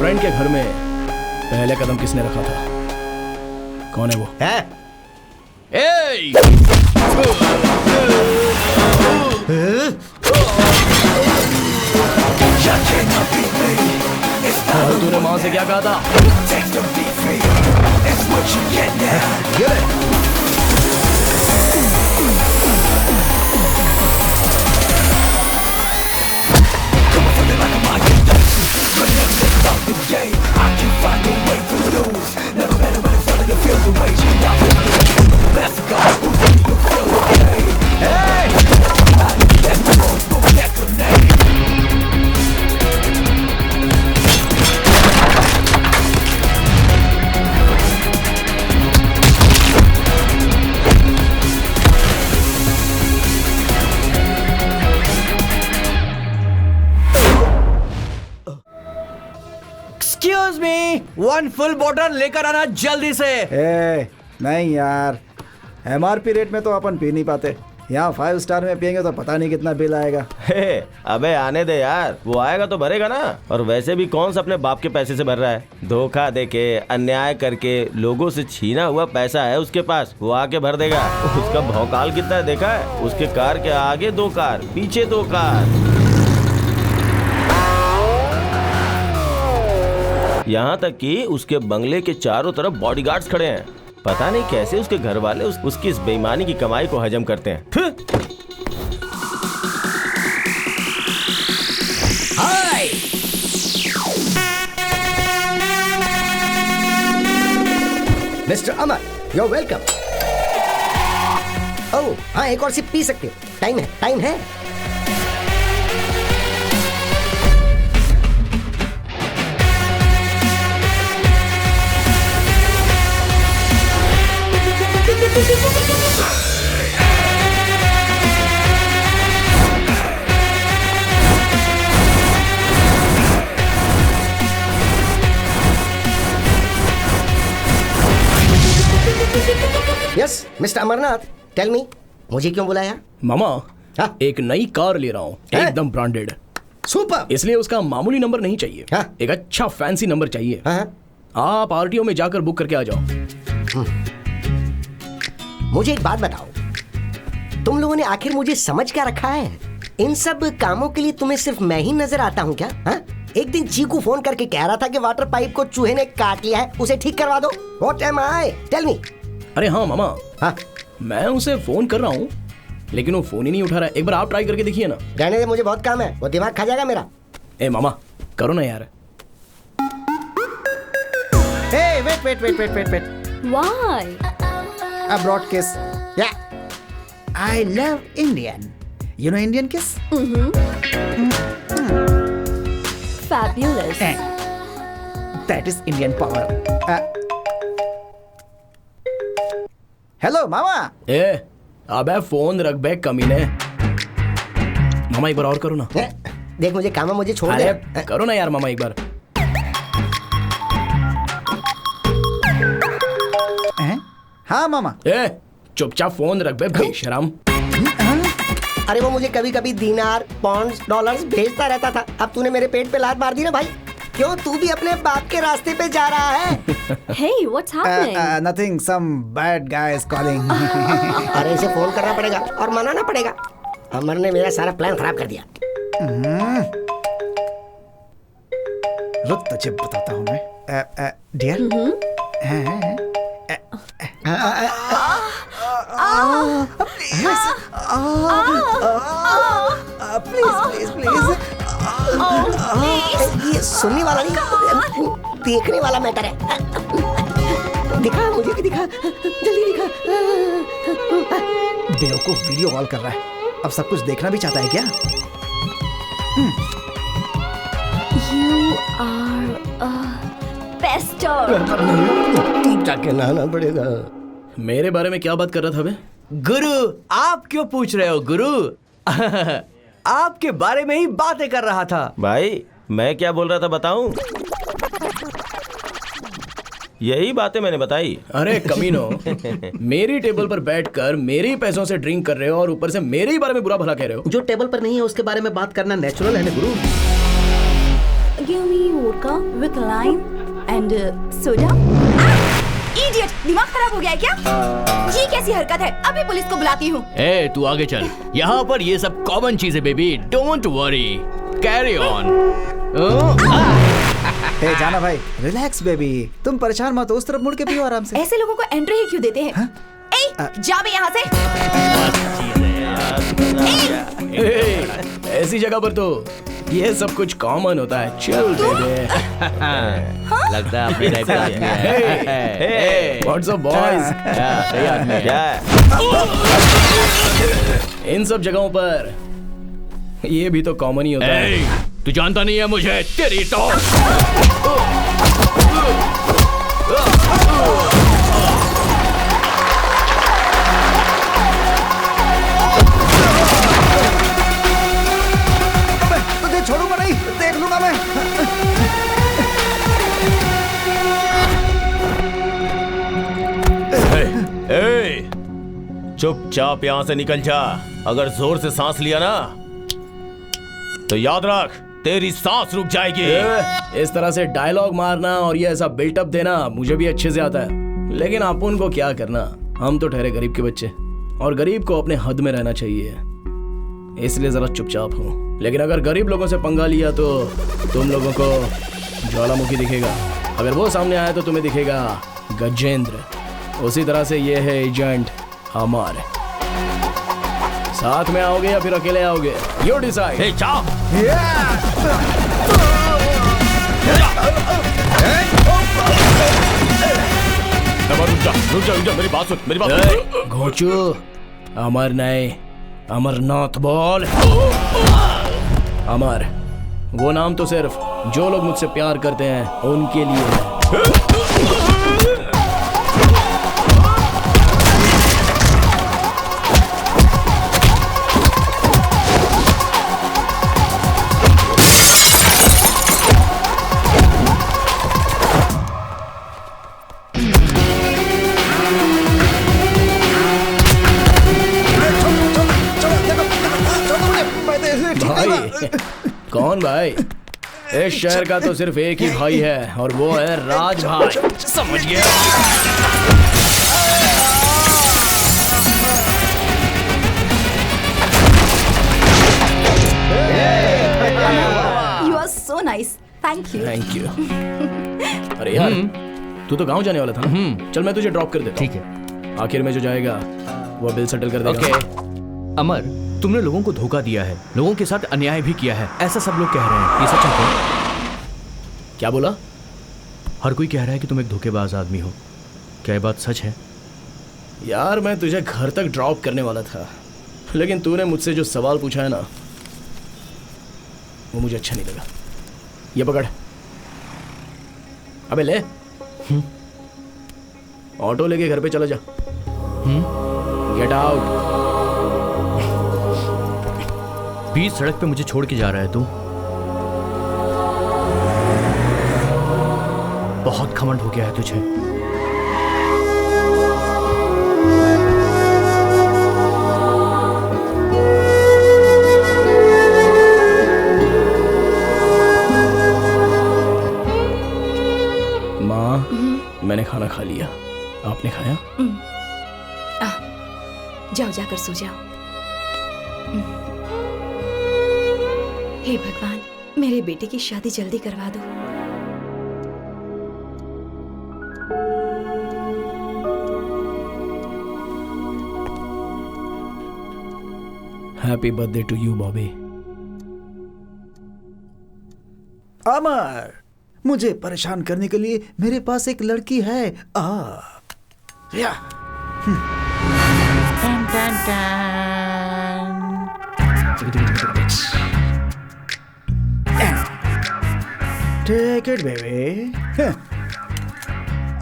Friend के घर में पहले कदम किसने रखा था? कौन है वो? तूने मां से क्या कहा था? एक्सक्यूज मी, 1 फुल बॉटल लेकर आना जल्दी से। नहीं यार, MRP रेट में तो अपन पी नहीं पाते। यहाँ 5 स्टार में पियेंगे तो पता नहीं कितना बिल आएगा। अबे आने दे यार, वो आएगा तो भरेगा ना। और वैसे भी कौन सा अपने बाप के पैसे से भर रहा है? धोखा देके, अन्याय करके लोगों से छीना हुआ पैसा है उसके पास, वो आके भर देगा। उसका भौकाल कितना है देखा है? उसके कार के आगे 2 कार, पीछे 2 कार। यहाँ तक कि उसके बंगले के चारों तरफ बॉडीगार्ड्स खड़े हैं। पता नहीं कैसे उसके घर वाले उसकी इस बेईमानी की कमाई को हजम करते हैं। Hi, mister Amar, you are welcome. Oh हाँ, एक और सिप पी सकते हो। टाइम है। Yes mister Amarnath, tell me, मुझे क्यों बुलाया? मामा, हाँ? एक नई कार ले रहा हूँ, एकदम ब्रांडेड। सुपर। इसलिए उसका मामूली नंबर नहीं चाहिए। हाँ? एक अच्छा फैंसी नंबर चाहिए। हाँ? आप RTO में जाकर बुक करके आ जाओ। मुझे एक बात बताओ, तुम लोगों ने आखिर मुझे समझ क्या रखा है? इन सब कामों के लिए तुम्हें सिर्फ मैं ही नजर आता हूँ क्या? हाँ? एक दिन चीकू फोन करके कह रहा था कि वाटर पाइप को चूहे ने काट लिया है, उसे ठीक करवा दो। What am I? Tell me. अरे हाँ मामा, हाँ? मैं उसे फोन कर रहा हूँ लेकिन वो फोन ही नहीं उठा रहा है। एक बार आप ट्राई करके देखिए ना। रहने दे, मुझे बहुत काम है, वो दिमाग खा जाएगा मेरा। ए मामा, करो ना यार। Hey, wait. Why? A broad kiss. Yeah. I love Indian. You know Indian kiss? Fabulous. That is Indian power. Hello, मामा। अबे फोन रख बे कमीने। मामा एक बार और करो ना। देख मुझे काम है, मुझे छोड़ दे। अरे करो ना यार मामा एक बार। हाँ मामा। चुपचाप फोन रख बे बेशरम। अरे वो मुझे कभी कभी दिनार, पॉन्ड्स, डॉलर्स भेजता रहता था। अब तूने मेरे पेट पे लात मार दी ना भाई। क्यों, तू भी अपने बाप के रास्ते पे जा रहा है? Hey, what's happening? Nothing. Some bad guy is calling. अरे इसे फोन करना पड़ेगा और मनाना पड़ेगा। अमर ने मेरा सारा प्लान खराब कर दिया। रुक, तुझे बताता हूँ मैं। Dear, please. ये सुनने वाला नहीं, देखने वाला मैटर है। दिखा, मुझे भी दिखा, जल्दी दिखा। बेवकूफ वीडियो कॉल कर रहा है। अब सब कुछ देखना भी चाहता है क्या? You are a pester. जाके नहाना पड़ेगा। मेरे बारे में क्या बात कर रहा था बे? गुरु, आप क्यों पूछ रहे हो गुरु? आपके बारे में ही बातें कर रहा था। भाई मैं क्या बोल रहा था बताऊं? यही बातें मैंने बताई। अरे कमीनो, मेरी टेबल पर बैठकर मेरे ही पैसों से ड्रिंक कर रहे हो और ऊपर से मेरे ही बारे में बुरा भला कह रहे हो। जो टेबल पर नहीं है उसके बारे में बात करना नेचुरल है ना गुरु। give me vodka with lime and soda. Idiot, दिमाग खराब हो गया है क्या? ये कैसी हरकत है? अभी पुलिस को बुलाती हूँ। ए, तू आगे चल। यहाँ पर ये सब कॉमन चीजें baby, don't worry, carry on. ए जाना भाई, रिलैक्स बेबी, तुम परेशान मत हो, उस तरफ मुड़ के पियो आराम से। ऐसे लोगों को एंट्री ही क्यों देते हैं? ए, जा बे यहाँ से। ऐसी जगह पर तो ये सब कुछ कॉमन होता है। चल बेबी। लगता है अपने टाइप का आदमी है। What's up boys? सही आदमी है। इन सब जगहों पर ये भी तो कॉमन ही होता है। तू जानता नहीं है मुझे, तेरी तो। तुझे छोड़ूंगा नहीं, देख लूंगा मैं। चुपचाप यहाँ से निकल जा। अगर जोर से सांस लिया ना तो याद रख, तेरी सांस रुक जाएगी। इस तरह से डायलॉग मारना और ये ऐसा बिल्टअप देना मुझे भी अच्छे से आता है, लेकिन अपन को क्या करना, हम तो ठहरे गरीब के बच्चे, और गरीब को अपने हद में रहना चाहिए, इसलिए जरा चुपचाप हो। लेकिन अगर गरीब लोगों से पंगा लिया तो तुम लोगों को ज्वालामुखी दिखेगा, अगर वो सामने आया तो तुम्हें दिखेगा गजेंद्र। उसी तरह से ये है एजेंट अमर। साथ में आओगे या फिर अकेले आओगे, यू डिसाइड। ए, जा। रुक जा, मेरी बात सुन, मेरी बात सुन। घोचू, अमर नहीं, अमरनाथ बोल। अमर, वो नाम तो सिर्फ जो लोग मुझसे प्यार करते हैं उनके लिए है। कौन भाई? इस शहर का तो सिर्फ एक ही भाई है और वो है राज भाई। समझ गया? You are so nice. Thank you. Thank you. अरे यार, तू तो गांव जाने वाला था ना? चल मैं तुझे ड्रॉप कर देता हूं। ठीक है। आखिर में जो जाएगा वो बिल सेटल कर देगा। ओके। अमर, तुमने लोगों को धोखा दिया है, लोगों के साथ अन्याय भी किया है, ऐसा सब लोग कह रहे हैं। ये सच है क्या? क्या बोला? हर कोई कह रहा है कि तुम एक धोखेबाज आदमी हो। क्या ये बात सच है? यार मैं तुझे घर तक ड्रॉप करने वाला था, लेकिन तूने मुझसे जो सवाल पूछा है ना, वो मुझे अच्छा नहीं लगा। ये पकड़। अबे ले। ऑटो लेके घर पे चला जा। Get out. बीच सड़क पे मुझे छोड़ के जा रहा है तू? बहुत घमंड हो गया है तुझे। माँ, मैंने खाना खा लिया, आपने खाया? जाओ, जाकर सो जाओ। हे भगवान, मेरे बेटे की शादी जल्दी करवा दो। Happy birthday to you Bobby. Amar, मुझे परेशान करने के लिए मेरे पास एक लड़की है। या। Take it baby.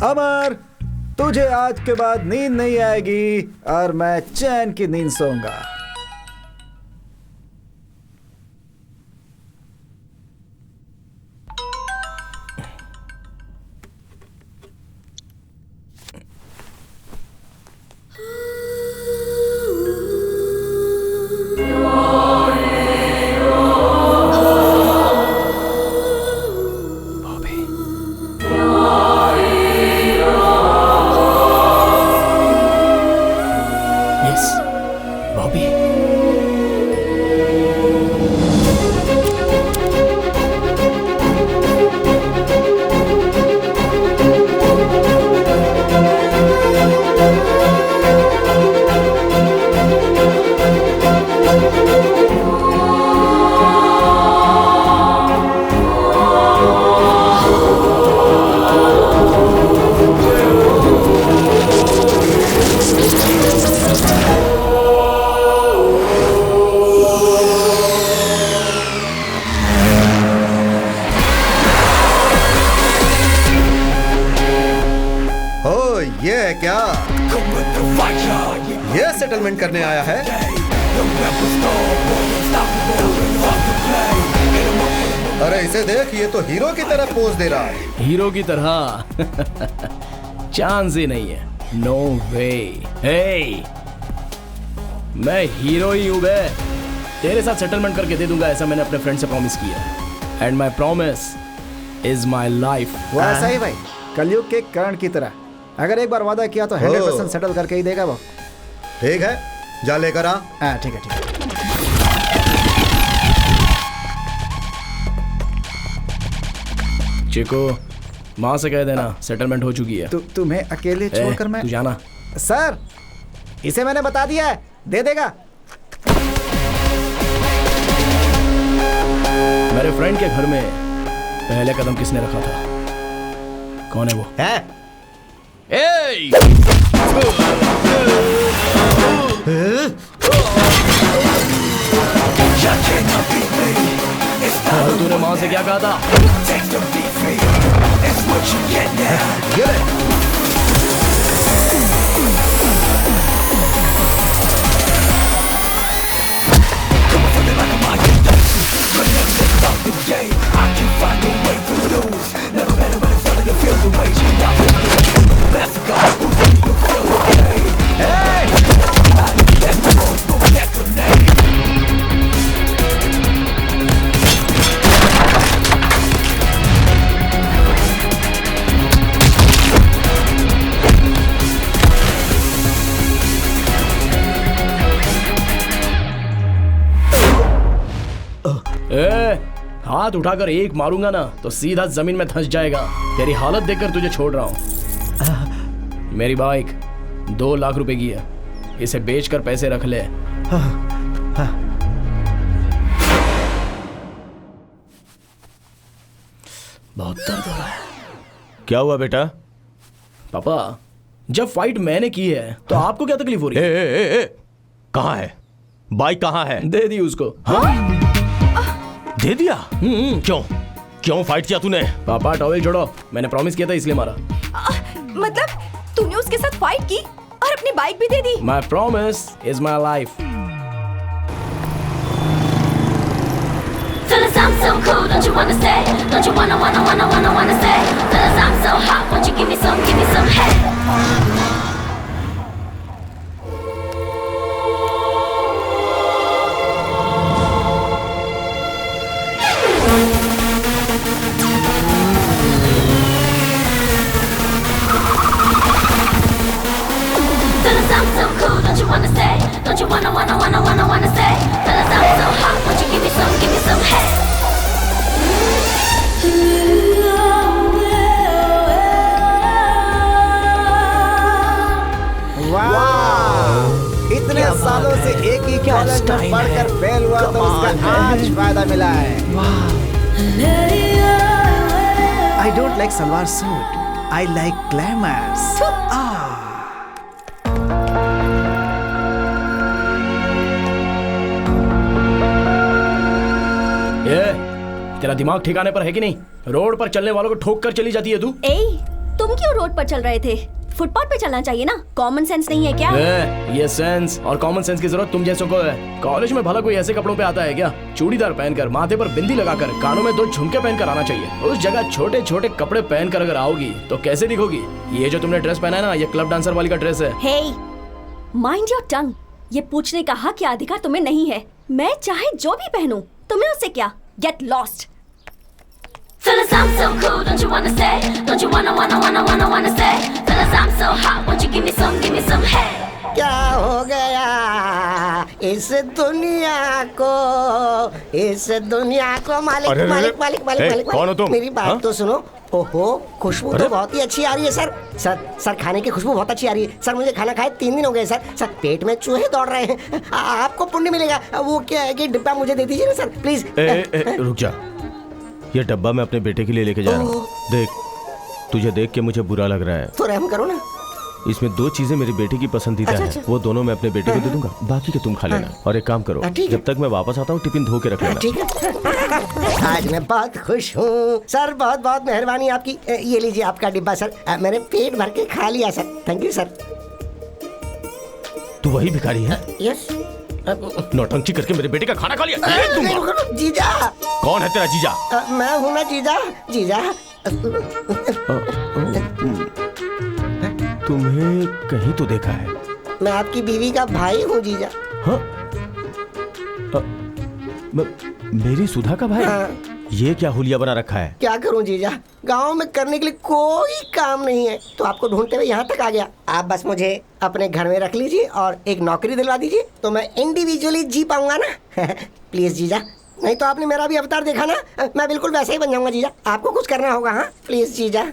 अमर, तुझे आज के बाद नींद नहीं आएगी और मैं चैन की नींद सोऊंगा। हॉबी। ओ ये है क्या? ये सेटलमेंट करने आया है? अरे इसे देख, ये तो हीरो की तरह पोज दे रहा है। हीरो की तरह चांस ही नहीं है। नो वे। हे, मैं हीरो ही हूं बे। तेरे साथ सेटलमेंट करके दे दूंगा, ऐसा मैंने अपने फ्रेंड से प्रॉमिस किया है। And my promise is my life. वो ऐसा ही भाई, कलयुग के कर्ण की तरह। अगर एक बार वादा किया तो 100% सेटल करके ही देगा वो। ठीक है, जा लेकर आ। हाँ ठीक है ठीक है। चिको, माँ से कह देना सेटलमेंट हो चुकी है। तुम्हें अकेले छोड़कर मैं तू जाना। सर, इसे मैंने बता दिया है, दे देगा। मेरे फ्रेंड के घर में पहले कदम किसने रखा था? कौन है वो? है? ए! तूने माँ से क्या कहा था? हाथ उठाकर एक मारूंगा ना तो सीधा जमीन में धंस जाएगा। तेरी हालत देखकर तुझे छोड़ रहा हूं। मेरी बाइक 2 लाख रुपए की है, इसे बेचकर पैसे रख ले। बहुत दर्द हो रहा है। क्या हुआ बेटा? पापा, जब फाइट मैंने की है तो आपको क्या तकलीफ हो रही है? कहाँ है बाइक? कहाँ है? दे दी उसको। दे दिया? क्यों क्यों फाइट किया तूने? पापा टॉवेल छोड़ो, मैंने प्रॉमिस किया था इसलिए मारा। मतलब तूने उसके साथ फाइट की और अपनी बाइक भी दे दी? My promise is my life. Fellas, I'm so cool, don't you wanna say? Don't you wanna say? Fellas, I'm so hot, won't you give me some head? Fellas, I'm so cool, don't you wanna say? Don't you wanna say? Fellas, I'm so hot, won't you give me some head? वाह! इतने सालों से एक ही college में पढ़कर fail हुआ तो उसका आज फायदा मिला है। I don't like salwar suit, I like glamours। तेरा दिमाग ठिकाने पर है कि नहीं? रोड पर चलने वालों को ठोक कर चली जाती है तू। तुम क्यों रोड पर चल रहे थे? फुटपाथ पे चलना चाहिए ना। कॉमन सेंस नहीं है क्या? ये सेंस और कॉमन सेंस की जरूरत तुम जैसों को है। कॉलेज में भला कोई ऐसे कपड़ों पे आता है क्या? चूड़ीदार पहनकर, माथे पर बिंदी लगाकर, कानों में 2 झुमके पहनकर आना चाहिए। उस जगह छोटे छोटे कपड़े पहनकर अगर आओगी तो कैसे दिखोगी? ये जो तुमने ड्रेस पहना है ना, ये क्लब डांसर वाली का ड्रेस है। हे, माइंड योर टंग। ये पूछने का हक या अधिकार तुम्हें नहीं है। मैं चाहे जो भी पहनूं, तुम्हें उससे क्या? Get lost. Fellas, I'm so cool, don't you wanna say? Don't you wanna say? Fellas, I'm so hot, won't you give me some head? क्या हो गया? इस दुनिया को मालिक अरे, मालिक मालिक मालिक ए, मालिक कौन हो तुम? मेरी बात हाँ? तो सुनो। ओहो, खुशबू तो बहुत ही अच्छी आ रही है सर। सर खाने की खुशबू बहुत अच्छी आ रही है सर। मुझे खाना खाए 3 दिन हो गए सर। पेट में चूहे दौड़ रहे हैं। आपको पुण्य मिलेगा। वो क्या है कि डिब्बा मुझे दे दीजिए ना सर, प्लीज। रुक जा, ये डब्बा मैं अपने बेटे के लिए लेके जा रहा हूँ। देख, तुझे देख के मुझे बुरा लग रहा है। तो रहम करो ना। इसमें 2 चीजें मेरी बेटी की पसंदीदा अच्छा। है, वो दोनों मैं अपने बेटे को दे दूंगा, बाकी के तुम खा लेना। और एक काम करो, ठीक है। जब तक मैं वापस आता हूँ टिफिन धो के रख लेना। ठीक है। आज मैं बहुत खुश हूँ सर। बहुत बहुत मेहरबानी आपकी। ये लीजिए आपका डिब्बा सर। मैंने पेट भर के खा लिया सर। Thank you sir. तू वही भिखारी है? यस। नौटंकी करके मेरे बेटे का खाना खा लिया। एक दूंगा। जीजा। कौन है तेरा जीजा? मैं हूँ ना जीजा। जीजा तुम्हें कहीं तो देखा है। मैं आपकी बीवी का भाई हूँ जीजा। हाँ? मेरी सुधा का भाई? हाँ। ये क्या हुलिया बना रखा है? क्या करूं जीजा, गांव में करने के लिए कोई काम नहीं है, तो आपको ढूंढते हुए यहाँ तक आ गया। आप बस मुझे अपने घर में रख लीजिए और एक नौकरी दिलवा दीजिए, तो मैं इंडिविजुअली जी पाऊंगा ना। प्लीज जीजा, नहीं तो आपने मेरा भी अवतार देखा ना, मैं बिल्कुल वैसा ही बन जाऊंगा जीजा। आपको कुछ करना होगा। हाँ प्लीज जीजा।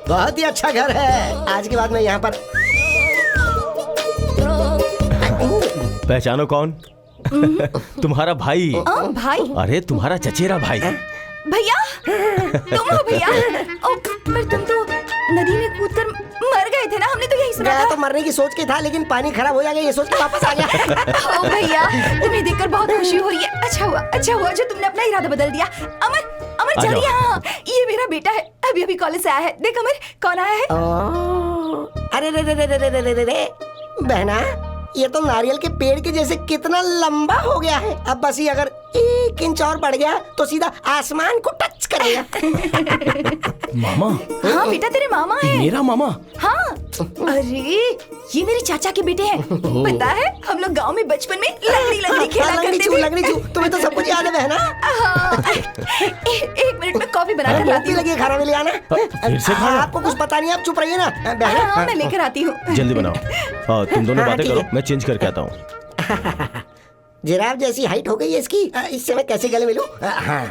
बहुत ही अच्छा घर है। आज के बाद मैं यहाँ पर। पहचानो कौन? तुम्हारा भाई। भाई? अरे तुम्हारा चचेरा भाई। भैया, तुम हो भैया? ओ, पर तुम तो नदी में कूदकर मर गए थे ना, हमने तो यही सुना मैं था। तो मरने की सोच के था, लेकिन पानी खराब हो जाएगा ये सोच के वापस आ गया। ओ भैया, तुम्हें देखकर बहुत खुशी हो रही है। अच्छा हुआ जो तुमने अपना इरादा बदल दिया। अमर जल्दी आ, ये मेरा बेटा है, अभी कॉलेज से आया है। देख अमर, कौन आया है? अरे रे बहना, ये तो नारियल के पेड़ के जैसे कितना लंबा हो गया है। अब बस ये अगर 1 इंच और बढ़ गया तो सीधा आसमान को टच करेगा। मामा? हाँ बेटा, तेरे मामा है। मेरा मामा? हाँ। अरे ये मेरे चाचा के बेटे हैं। पता है, हम लोग गांव में बचपन में लंगड़ी खेला करते थे। लंगड़ी चू, तुम्हें तो सब कुछ याद है बहना। हाँ। एक मिनट में कॉफी बनाकर लाती हूँ। लगी खाना में ले आना। फिर से खाना? आपको कुछ पता नहीं, आप चुप रहिए ना बहना। हाँ, मैं लेकर आती हूँ। जल्दी बनाओ। तुम दोनों बातें करो, मैं चेंज करके आता हूँ। जिराफ जैसी हाइट हो गई है इसकी, इससे मैं कैसे गले मिलूं? हाँ।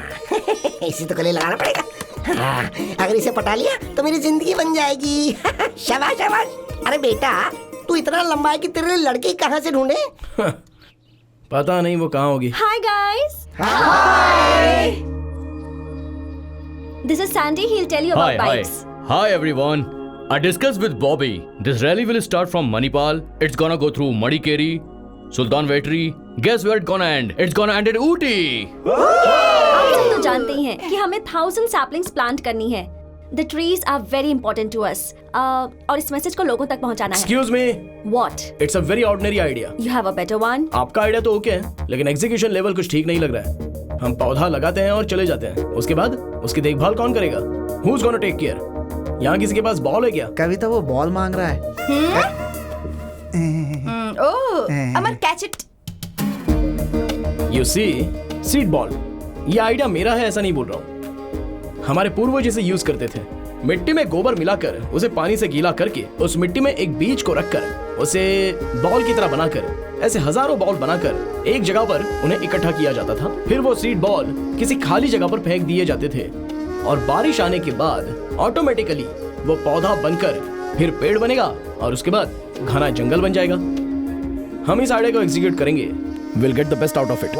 इसी तो गले लगाना पड़ेगा। हाँ, अगर इसे पटा लिया तो मेरी जिंदगी बन जाएगी। शाबाश शाबाश। अरे बेटा, तू इतना लंबा है कि तेरे लिए लड़की कहाँ से ढूंढे? पता नहीं वो कहाँ होगी। Hi guys. Hi. This is Sandy. He'll tell you about bikes. Hi everyone. I discussed with Bobby. This rally will start from Manipal. It's gonna go through Madikeri, Sultan Vetri. Guess where it's gonna end? It's gonna end at Ooty. आप सब तो जानते ही हैं कि हमें 1000 saplings plant करनी है. The trees are very important to us. और इस मैसेज को लोगों तक पहुंचाना है. Excuse me. What? It's a very ordinary idea. You have a better one? आपका आइडिया तो ओके है, लेकिन एग्जीक्यूशन लेवल कुछ ठीक नहीं लग रहा है। हम पौधा लगाते हैं और चले जाते हैं, उसके बाद उसकी देखभाल कौन करेगा? Who's gonna take care? यहाँ किसी के पास बॉल है क्या? कविता वो बॉल मांग रहा है। Oh, Amar catch it. You see, seed ball. ये आइडिया मेरा है ऐसा नहीं बोल रहा हूँ। हमारे पूर्वज इसे यूज करते थे। मिट्टी में गोबर मिलाकर उसे पानी से गीला करके उस मिट्टी में एक बीज को रखकर उसे बॉल की तरह बनाकर ऐसे हजारों बॉल बनाकर एक जगह पर उन्हें इकट्ठा किया जाता था। फिर वो सीड बॉल किसी खाली जगह पर फेंक दिए जाते थे और बारिश आने के बाद ऑटोमेटिकली वो पौधा बनकर फिर पेड़ बनेगा और उसके बाद घना जंगल बन जाएगा। हम इस आइडिया को एग्जीक्यूट करेंगे। We'll get the best out of it.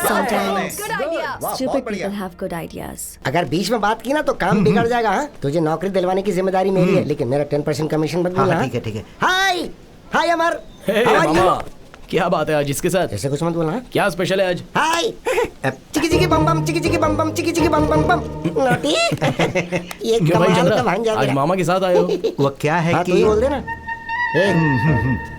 Sometimes Good idea. stupid people have good ideas. अगर बीच में बात की ना तो काम बिगड़ जाएगा। हाँ, तुझे नौकरी दिलवाने की जिम्मेदारी मेरी है, लेकिन मेरा 10% कमीशन मत भूलना। ठीक है। हाय अमर। Hey, How are you? मामा, क्या बात है आज इसके साथ? ऐसे कुछ मत बोलना। क्या स्पेशल है आज? हाय। चिकी चिकी बम बम, चिकी चिकी बम बम, चिकी चिकी बम बम बम। नोटी। ये क्यों भाई कमाल चंद्रा, का भांजा आज मेरा। मामा के साथ आए हो? वो क्या है हाँ, कि तू ही बोल दे ना।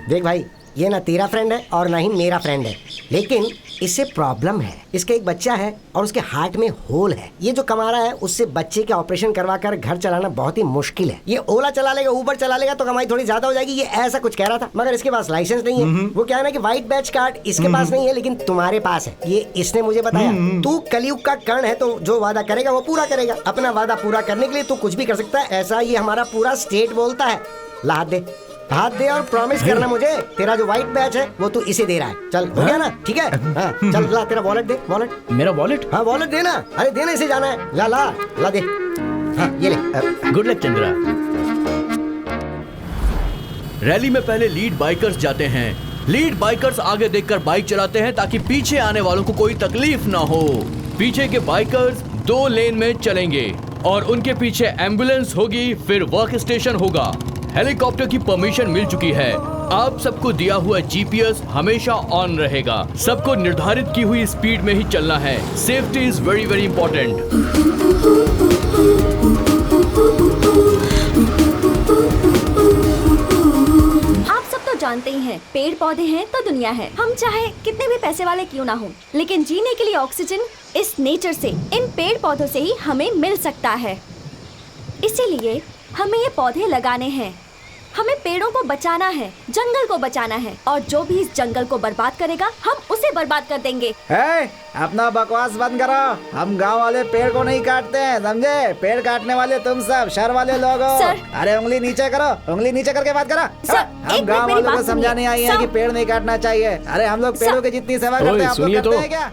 देख भाई, ये ना तेरा फ्रेंड है और ना ही मेरा फ्रेंड है, लेकिन इससे प्रॉब्लम है। इसका एक बच्चा है और उसके हार्ट में होल है। ये जो कमा रहा है उससे बच्चे के ऑपरेशन करवा कर घर चलाना बहुत ही मुश्किल है। ये ओला चला लेगा, ऊबर चला लेगा तो कमाई थोड़ी ज्यादा हो जाएगी, ये ऐसा कुछ कह रहा था। मगर इसके पास लाइसेंस नहीं है। वो क्या है ना कि व्हाइट बैच कार्ड इसके पास नहीं है, लेकिन तुम्हारे पास है। ये इसने मुझे बताया। तू कलयुग का कर्ण है, तो जो वादा करेगा वो पूरा करेगा। अपना वादा पूरा करने के लिए तू कुछ भी कर सकता है, ऐसा ये हमारा पूरा स्टेट बोलता है। ला हाथ दे। हाथ दे और प्रॉमिस करना मुझे, तेरा जो व्हाइट बैच है वो तू इसे दे रहा है। चल हो गया ना, ठीक है? हाँ, चल ला तेरा वॉलेट दे, वॉलेट। मेरा वॉलेट? हाँ वॉलेट देना, अरे देना, इसे जाना है। ला ला ला दे। हाँ ये ले। Good luck Chandra. रैली में पहले लीड बाइकर्स जाते हैं। लीड बाइकर्स आगे देखकर बाइक चलाते हैं ताकि पीछे आने वालों को कोई तकलीफ ना हो। पीछे के बाइकर्स 2 लेन में चलेंगे और उनके पीछे एम्बुलेंस होगी, फिर वर्क स्टेशन होगा। हेलीकॉप्टर की परमिशन मिल चुकी है। आप सबको दिया हुआ जीपीएस हमेशा ऑन रहेगा। सबको निर्धारित की हुई स्पीड में ही चलना है। Safety is very very important. आप सब तो जानते ही हैं, पेड़ पौधे हैं तो दुनिया है। हम चाहे कितने भी पैसे वाले क्यों ना हो, लेकिन जीने के लिए ऑक्सीजन इस नेचर से, इन पेड़ पौधों से ही हमें मिल सकता है। इसीलिए हमें ये पौधे लगाने हैं। हमें पेड़ों को बचाना है, जंगल को बचाना है, और जो भी इस जंगल को बर्बाद करेगा हम उसे बर्बाद कर देंगे। अपना बकवास बंद करो। हम गांव वाले पेड़ को नहीं काटते हैं, समझे? पेड़ काटने वाले तुम सब शहर वाले लोग हो। अरे उंगली नीचे करो, उंगली नीचे करके बात करो। हम गांव वालों को समझाने आई हैं कि पेड़ नहीं काटना चाहिए। अरे हम लोग पेड़ों की जितनी सेवा करते हैं, आप लोग करते हैं क्या?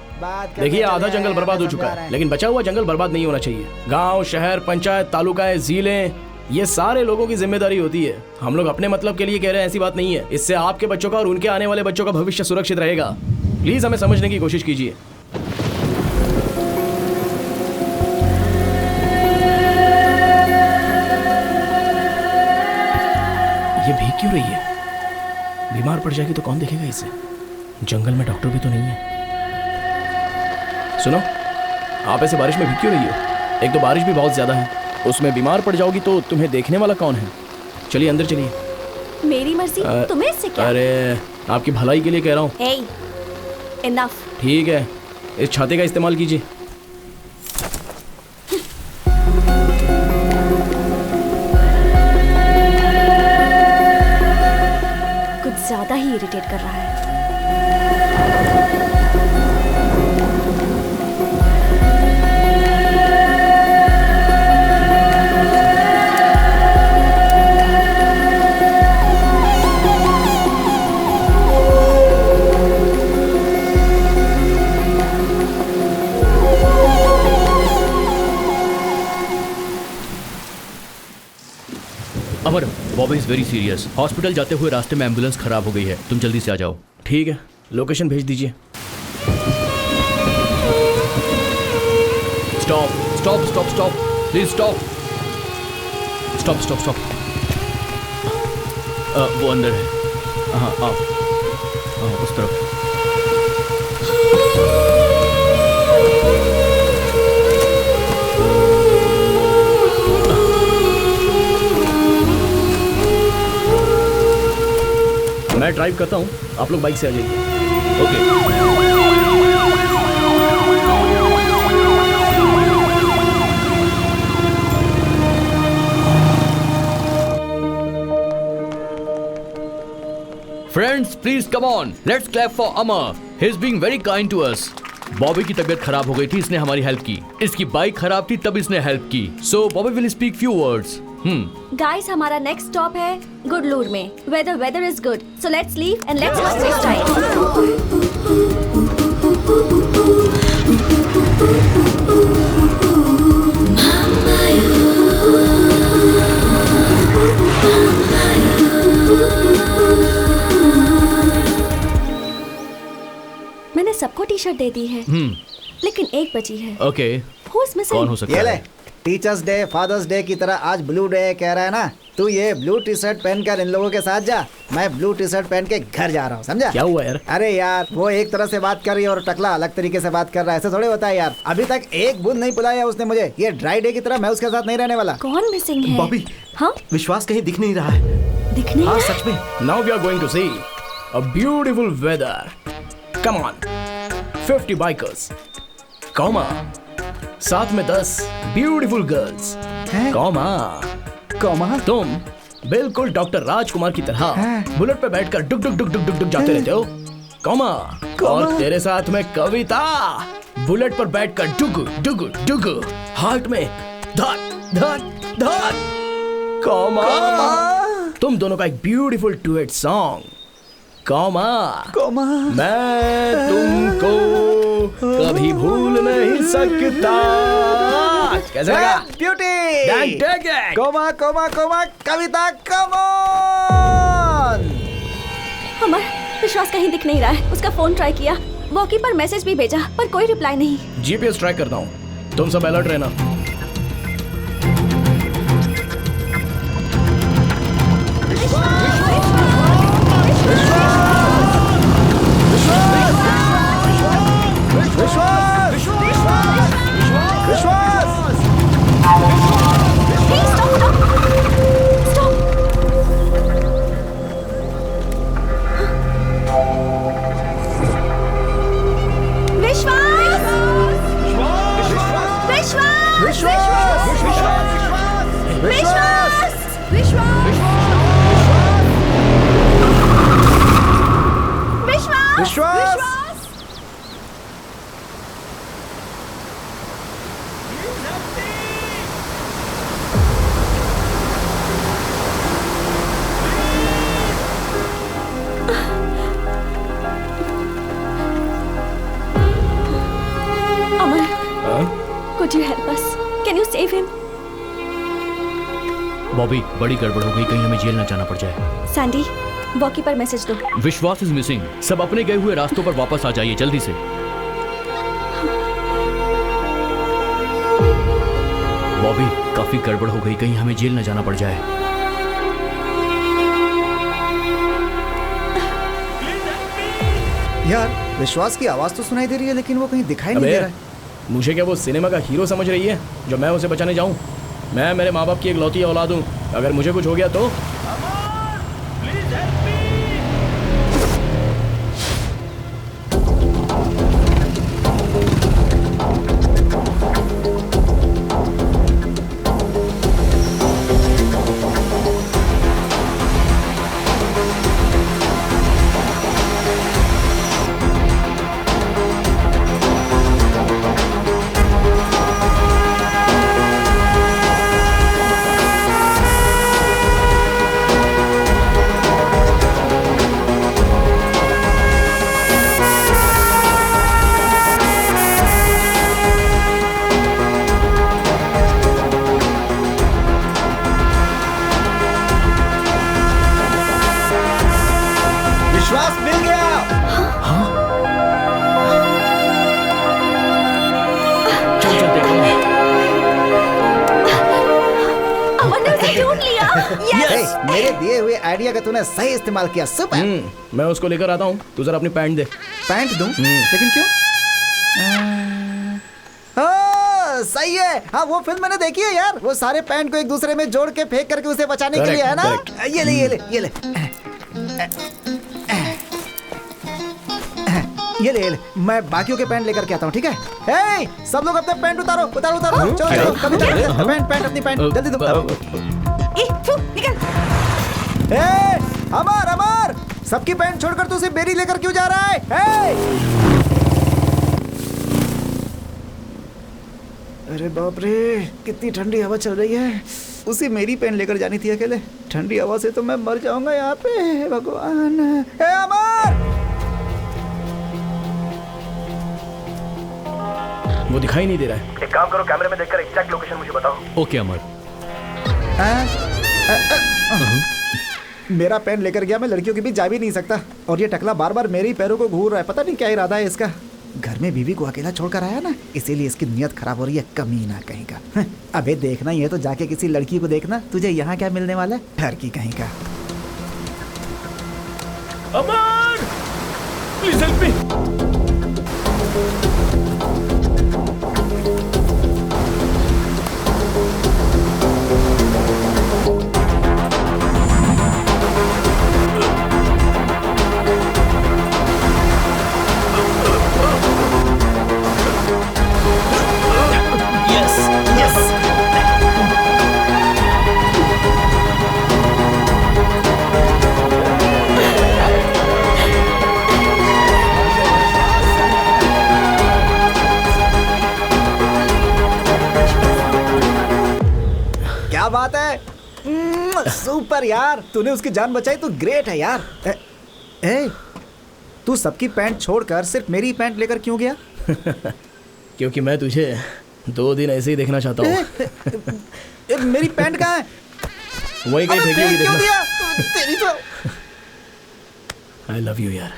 देखिए, आधा जंगल बर्बाद हो चुका है, लेकिन बचा हुआ जंगल बर्बाद नहीं होना चाहिए। गाँव, शहर, पंचायत, तालुकाएं, जिले, ये सारे लोगों की जिम्मेदारी होती है। हम लोग अपने मतलब के लिए कह रहे हैं, ऐसी बात नहीं है। इससे आपके बच्चों का और उनके आने वाले बच्चों का भविष्य सुरक्षित रहेगा। प्लीज हमें समझने की कोशिश कीजिए। ये भीग क्यों रही है? बीमार पड़ जाएगी तो कौन देखेगा इसे? जंगल में डॉक्टर भी तो नहीं है। सुनो, आप ऐसे बारिश में भीग क्यों रही हो? एक तो बारिश भी बहुत ज्यादा है, उसमें बीमार पड़ जाओगी तो तुम्हें देखने वाला कौन है? चलिए अंदर चलिए। मेरी मर्जी, तुम्हें इससे क्या? अरे आपकी भलाई के लिए कह रहा हूँ। Hey, enough. ठीक है, इस छाते का इस्तेमाल कीजिए। कुछ ज्यादा ही इरिटेट कर रहा है। Amar, Bobby is very serious. Hospital जाते हुए रास्ते में एम्बुलेंस खराब हो गई है, तुम जल्दी से आ जाओ। ठीक है, लोकेशन भेज दीजिए। Stop stop stop stop, please stop. Stop stop stop. वो अंदर है। हाँ आप उस तरफ। मैं ड्राइव करता हूँ, आप लोग बाइक से आ जाइए। Okay. Friends please come on, let's clap for Amar. He is being very kind to us. Bobby की तबीयत खराब हो गई थी, इसने हमारी हेल्प की। इसकी बाइक खराब थी, तब इसने हेल्प की। So Bobby will speak few words. Guys, हमारा नेक्स्ट स्टॉप है गुडलूर में। Weather is good, so let's leave and let's not waste time. मैंने सबको टी शर्ट दे दी है, लेकिन एक बची है। ओके, कौन हो सकता है? टीचर्स डे, फादर्स डे की तरह आज ब्लू डे कह रहा है ना? तू ये ब्लू टी शर्ट पहनकर इन लोगों के साथ जा, मैं ब्लू टी शर्ट पहन के घर जा रहा हूँ, समझा? क्या हुआ यार? अरे यार, वो एक तरह से बात कर रही है और टकला अलग तरीके से बात कर रहा है। ऐसे थोड़े होता है यार। अभी तक एक बूंद नहीं पिलाया उसने मुझे। ये ड्राई डे की तरह मैं उसके साथ नहीं रहने वाला। कौन मिसिंग है? बॉबी। हाँ, विश्वास कहीं दिख नहीं रहा है। दिख नहीं? हाँ सच में। Now we are going to see a beautiful weather. Come on, 50 bikers, comma, साथ में 10 ब्यूटीफुल गर्ल्स, कॉमा, तुम बिल्कुल डॉक्टर राजकुमार की तरह बुलेट पे बैठकर डुक डुक डुक डुक डुक डुक जाते रहते हो, कॉमा, और तेरे साथ में कविता बुलेट पर बैठकर डुग डुग डुग, हार्ट में धक धक धक, कॉमा, तुम दोनों का एक beautiful duet song comma comma मैं तुमको कभी भूल नहीं सकता। कैसा लगा? ब्यूटी कोमा कोमा कोमा कविता कम ऑन। अमर, विश्वास कहीं दिख नहीं रहा है। उसका फोन ट्राई किया, वॉकी पर मैसेज भी भेजा, पर कोई रिप्लाई नहीं। जीपीएस ट्रैक करता हूँ, तुम सब अलर्ट रहना। Could you help us? Can you save him? Bobby, बड़ी गड़बड़ हो गई, कहीं हमें जेल न जाना पड़ जाए। सैंडी, वॉकी पर मैसेज दो। विश्वास इज मिसिंग। सब अपने गए हुए रास्तों पर वापस आ जाइए जल्दी से। बॉबी, काफी गड़बड़ हो गई, कहीं हमें जेल न जाना पड़ जाए। यार, विश्वास की आवाज तो सुनाई दे रही है लेकिन वो कहीं दिखाई नहीं दे रहा है। मुझे क्या वो सिनेमा का हीरो समझ रही है जो मैं उसे बचाने जाऊं? मैं मेरे माँ बाप की इकलौती औलाद हूं, अगर मुझे कुछ हो गया तो? मेरे दिए हुए आइडिया का तूने सही इस्तेमाल किया। सुपर। मैं उसको लेकर आता हूँ, तू जरा अपनी पैंट दे। पैंट दूं? लेकिन क्यों? सही है। हाँ, वो फिल्म मैंने देखी है यार। वो सारे पैंट को एक दूसरे में जोड़ के फेंक करके उसे बचाने के लिए, है ना? ये ले ये ले ये ले ये ले, मैं बाकियों के पैंट लेकर के आता हूँ, ठीक है? हे, सब लोग अपने पैंट उतारो उतारो उतारो। चलो चलो, कभी पैंट पैंट अपनी पैंट जल्दी दो। अमर अमर, सबकी पैंट छोड़कर तू सिर्फ मेरी लेकर क्यों जा रहा है? अरे बाप रे, कितनी ठंडी हवा चल रही है। उसी मेरी पैंट लेकर जानी थी अकेले। ठंडी हवा से तो मैं मर जाऊंगा यहाँ पे। भगवान। अमर, वो दिखाई नहीं दे रहा है। एक काम करो, कैमरे में देखकर एग्जैक्ट लोकेशन मुझे बताओ। ओके अमर। मेरा पेन लेकर गया, मैं लड़कियों के बीच जा भी नहीं सकता। और ये टकला बार बार मेरे ही पैरों को घूर रहा है। पता नहीं क्या इरादा है इसका। घर में बीवी को अकेला छोड़कर आया ना, इसीलिए इसकी नियत खराब हो रही है। कमीना कहीं का। अबे देखना ही है तो जाके किसी लड़की को देखना। तुझे यहाँ क्या मिलने वाला है? ठर की कहीं का। अमर, प्लीज हेल्प मी। सुपर यार, तूने उसकी जान बचाई तो ग्रेट है यार। ए, तू सबकी पैंट छोड़कर सिर्फ मेरी पैंट लेकर क्यों गया? क्योंकि मैं तुझे 2 दिन ऐसे ही देखना चाहता हूँ। मेरी पैंट कहाँ है? वही कहीं फेंकी हुई देखना। तेरी तो I love you यार।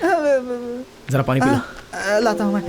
जरा पानी पी ला। लाता हूँ मैं।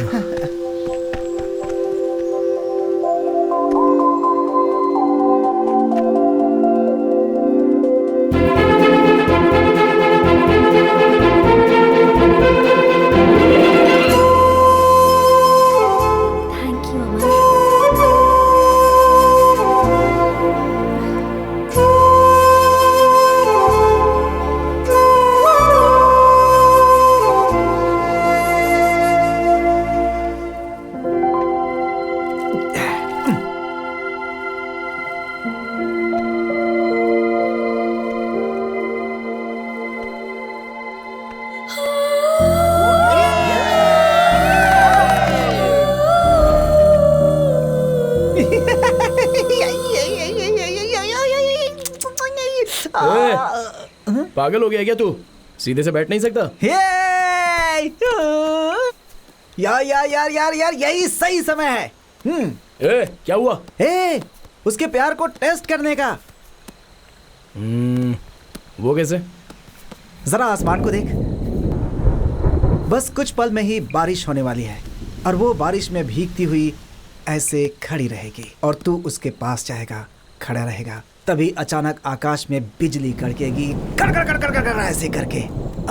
पागल हो गया क्या तू? सीधे से बैठ नहीं सकता? यार यही सही समय है। क्या हुआ? उसके प्यार को टेस्ट करने का। वो कैसे? जरा आसमान को देख, बस कुछ पल में ही बारिश होने वाली है और वो बारिश में भीगती हुई ऐसे खड़ी रहेगी और तू उसके पास जाएगा, खड़ा रहेगा। तभी अचानक आकाश में बिजली कड़केगी, कर कर कर कर कर कर ऐसे करके,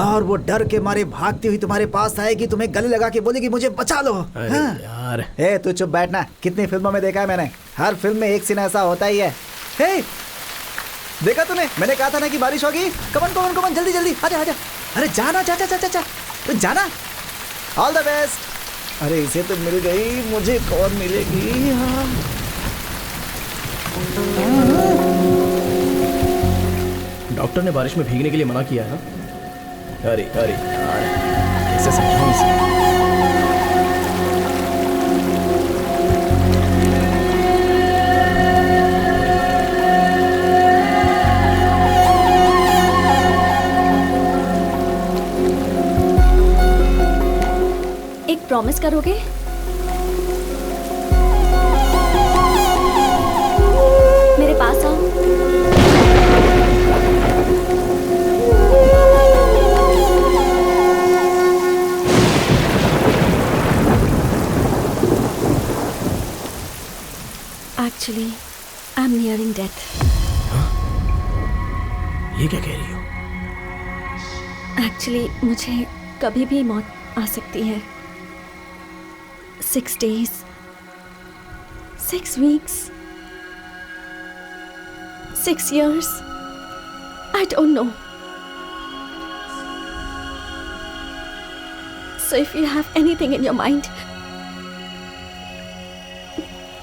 और वो डर के मारे भागती हुई तुम्हारे पास आएगी, तुम्हें गले लगा के बोलेगी मुझे बचा लो। अरे यार। तू चुप बैठना। कितनी फिल्मों में देखा है मैंने, हर फिल्म में एक सीन ऐसा होता ही है। देखा तूने? मैंने कहा था ना कि बारिश होगी। कमन जल्दी जल्दी आजा आजा। अरे जाना, जा जाना। All the best. अरे इसे तो मिल गई, मुझे कौन मिलेगी? डॉक्टर ने बारिश में भीगने के लिए मना किया है ना? अरे यार, कैसे समझाऊं इसे? एक प्रॉमिस करोगे? मेरे पास आओ। Actually, I'm nearing death. ये क्या कह रही हो? Actually, मुझे कभी भी मौत आ सकती है। 6 days, 6 weeks, 6 years. I don't know. So if you have anything in your mind,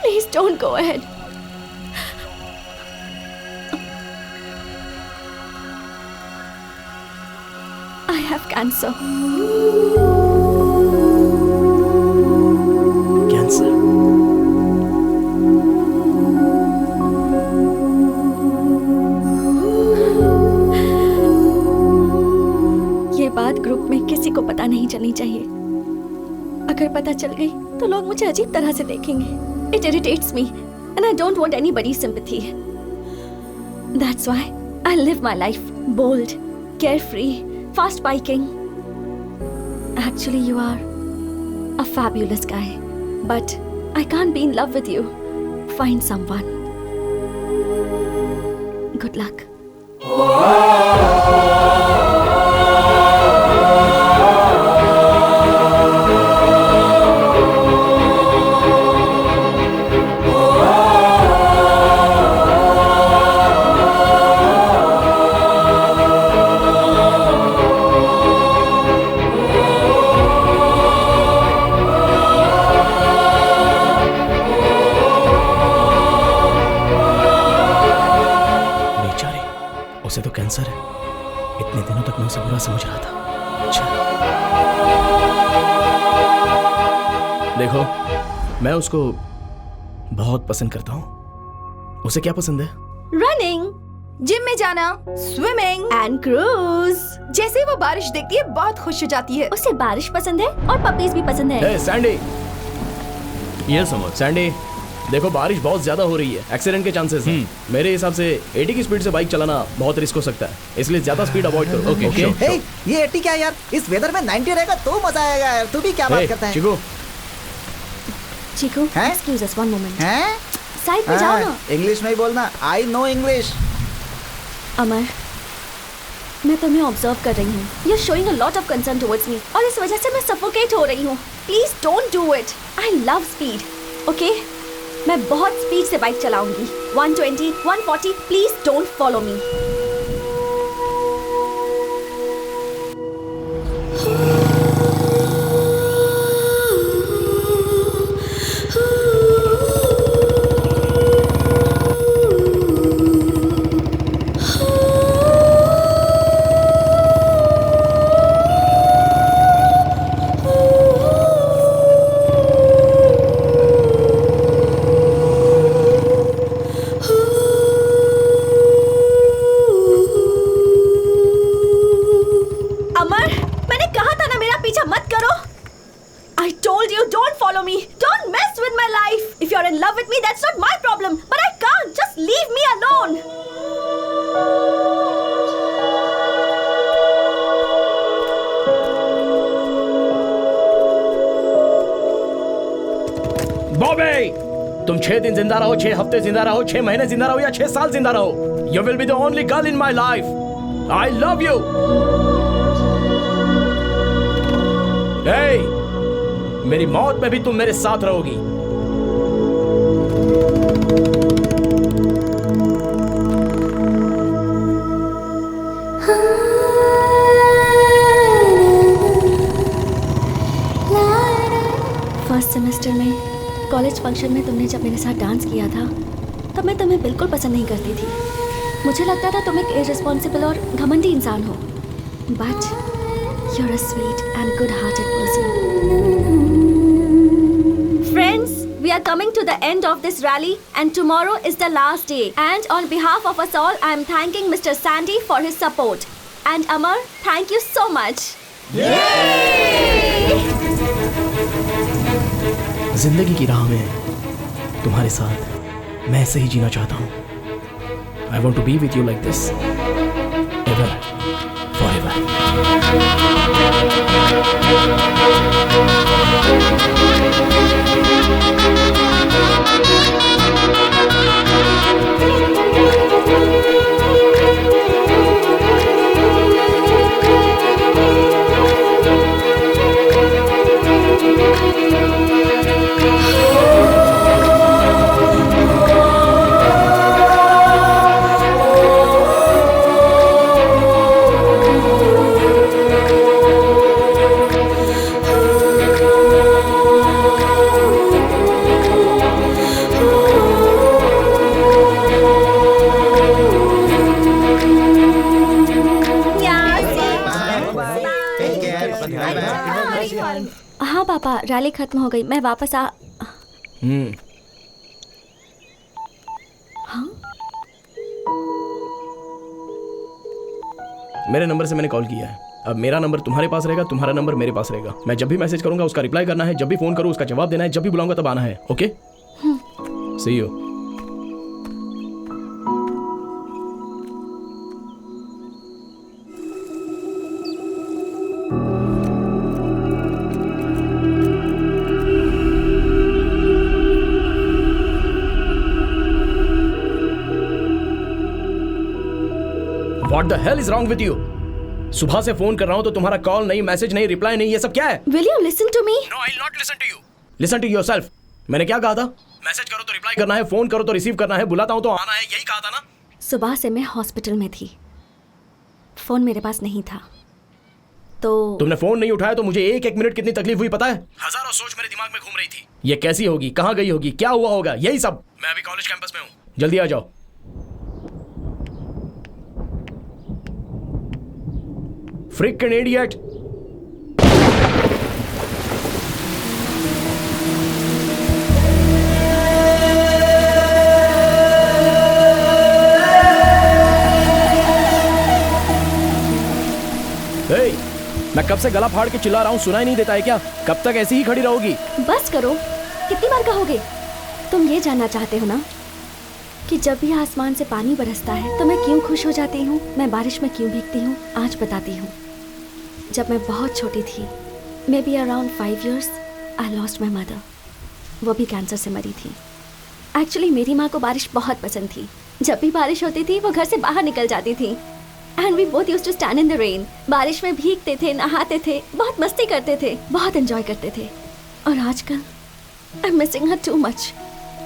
please don't go ahead. I have cancer. Cancer? ये बात ग्रुप में किसी को पता नहीं चलनी चाहिए। अगर पता चल गई तो लोग मुझे अजीब तरह से देखेंगे। It irritates me and I don't want anybody's sympathy. That's why I live my life bold, carefree, fast biking. Actually, you are a fabulous guy, but I can't be in love with you. Find someone. Good luck. उसे तो cancer है। इतने दिनों तक मैं उसे बुरा समझ रहा था। अच्छा। देखो, मैं उसको बहुत पसंद करता हूँ। उसे क्या पसंद है? Running. जिम में जाना, स्विमिंग एंड क्रूज। जैसे ही वो बारिश देखती है बहुत खुश हो जाती है। उसे बारिश पसंद है और पपीज भी पसंद है। सैंडी। यस अमर। सैंडी, देखो बारिश बहुत ज्यादा हो रही है, एक्सीडेंट के चांसेस हैं। मेरे हिसाब से 80 की स्पीड से बाइक चलाना बहुत रिस्क हो सकता है, इसलिए ज्यादा स्पीड अवॉइड करो। ओके। हे, ये 80 क्या यार, इस वेदर में 90 रहेगा तो मजा आएगा यार। तू भी क्या बात करता है? Chiku, excuse us one moment. हैं? साइड में जाओ ना। इंग्लिश में ही बोलना, आई नो इंग्लिश। अमर, मैं तुम्हें ऑब्जर्व कर रही हूँ। You are showing a lot of concern towards me और इस वजह से मैं सफोकेट हो रही हूँ। Please don't do it. I love speed. Okay, मैं बहुत स्पीड से बाइक चलाऊंगी। 120, 140। Please don't follow me. तुम 6 दिन जिंदा रहो, 6 हफ्ते जिंदा रहो, 6 महीने जिंदा रहो या 6 साल जिंदा रहो, you will be the only girl in my life. I love you. मेरी मौत में भी तुम मेरे साथ रहोगी। फर्स्ट सेमेस्टर में कॉलेज फंक्शन में तुमने जब मेरे साथ डांस किया था तब मैं तुम्हें बिल्कुल पसंद नहीं करती थी। मुझे लगता था तुम एक इररिस्पॉन्सिबल और घमंडी इंसान हो, but you are a sweet and good hearted person. Friends, we are coming to the end of this rally and tomorrow is the last day, and on behalf of us all I am thanking Mr. Sandy for his support, and Amar, thank you so much. जिंदगी की राह में तुम्हारे साथ मैं ऐसे ही जीना चाहता हूँ। I want to be with you like this, ever, forever. हाँ पापा, रैली खत्म हो गई, मैं वापस आ। हाँ? मेरे नंबर से मैंने कॉल किया है। अब मेरा नंबर तुम्हारे पास रहेगा, तुम्हारा नंबर मेरे पास रहेगा। मैं जब भी मैसेज करूंगा उसका रिप्लाई करना है, जब भी फोन करूँ उसका जवाब देना है, जब भी बुलाऊंगा तब आना है। Okay, see you. What the hell is wrong with you? सुबह से फोन कर रहा हूं तो तुम्हारा कॉल नहीं, मैसेज नहीं, रिप्लाई नहीं, ये सब क्या है? Will you listen to me? No, I'll not listen to you. Listen to yourself. मैंने क्या कहा था? मैसेज करो तो रिप्लाई करना है, फोन करो तो रिसीव करना है, बुलाता हूं तो आना है, यही कहा था ना? सुबह से मैं हॉस्पिटल में थी, फोन मेरे पास नहीं था, तो तुमने फोन नहीं उठाया तो मुझे एक मिनट कितनी तकलीफ हुई पता है? हजारों सोच मेरे दिमाग में घूम रही थी। ये कैसी होगी, कहाँ गई होगी, क्या हुआ होगा, यही सब। मैं अभी कॉलेज कैंपस में हूँ, जल्दी आ जाओ। Freaking idiot! ए, मैं कब से गला फाड़ के चिल्ला रहा हूँ, सुनाई नहीं देता है क्या? कब तक ऐसी ही खड़ी रहोगी? बस करो, कितनी बार कहोगे? तुम ये जानना चाहते हो ना कि जब भी आसमान से पानी बरसता है तो मैं क्यों खुश हो जाती हूँ, मैं बारिश में क्यों भीगती हूँ? आज बताती हूँ। जब मैं बहुत छोटी थी, may be around 5 years, I lost my mother. वो भी कैंसर से मरी थी। एक्चुअली मेरी माँ को बारिश बहुत पसंद थी। जब भी बारिश होती थी वो घर से बाहर निकल जाती थी। And we both used to stand in the rain. बारिश में भीगते थे, नहाते थे, बहुत मस्ती करते थे, बहुत एंजॉय करते थे। और आजकल I am missing her too much.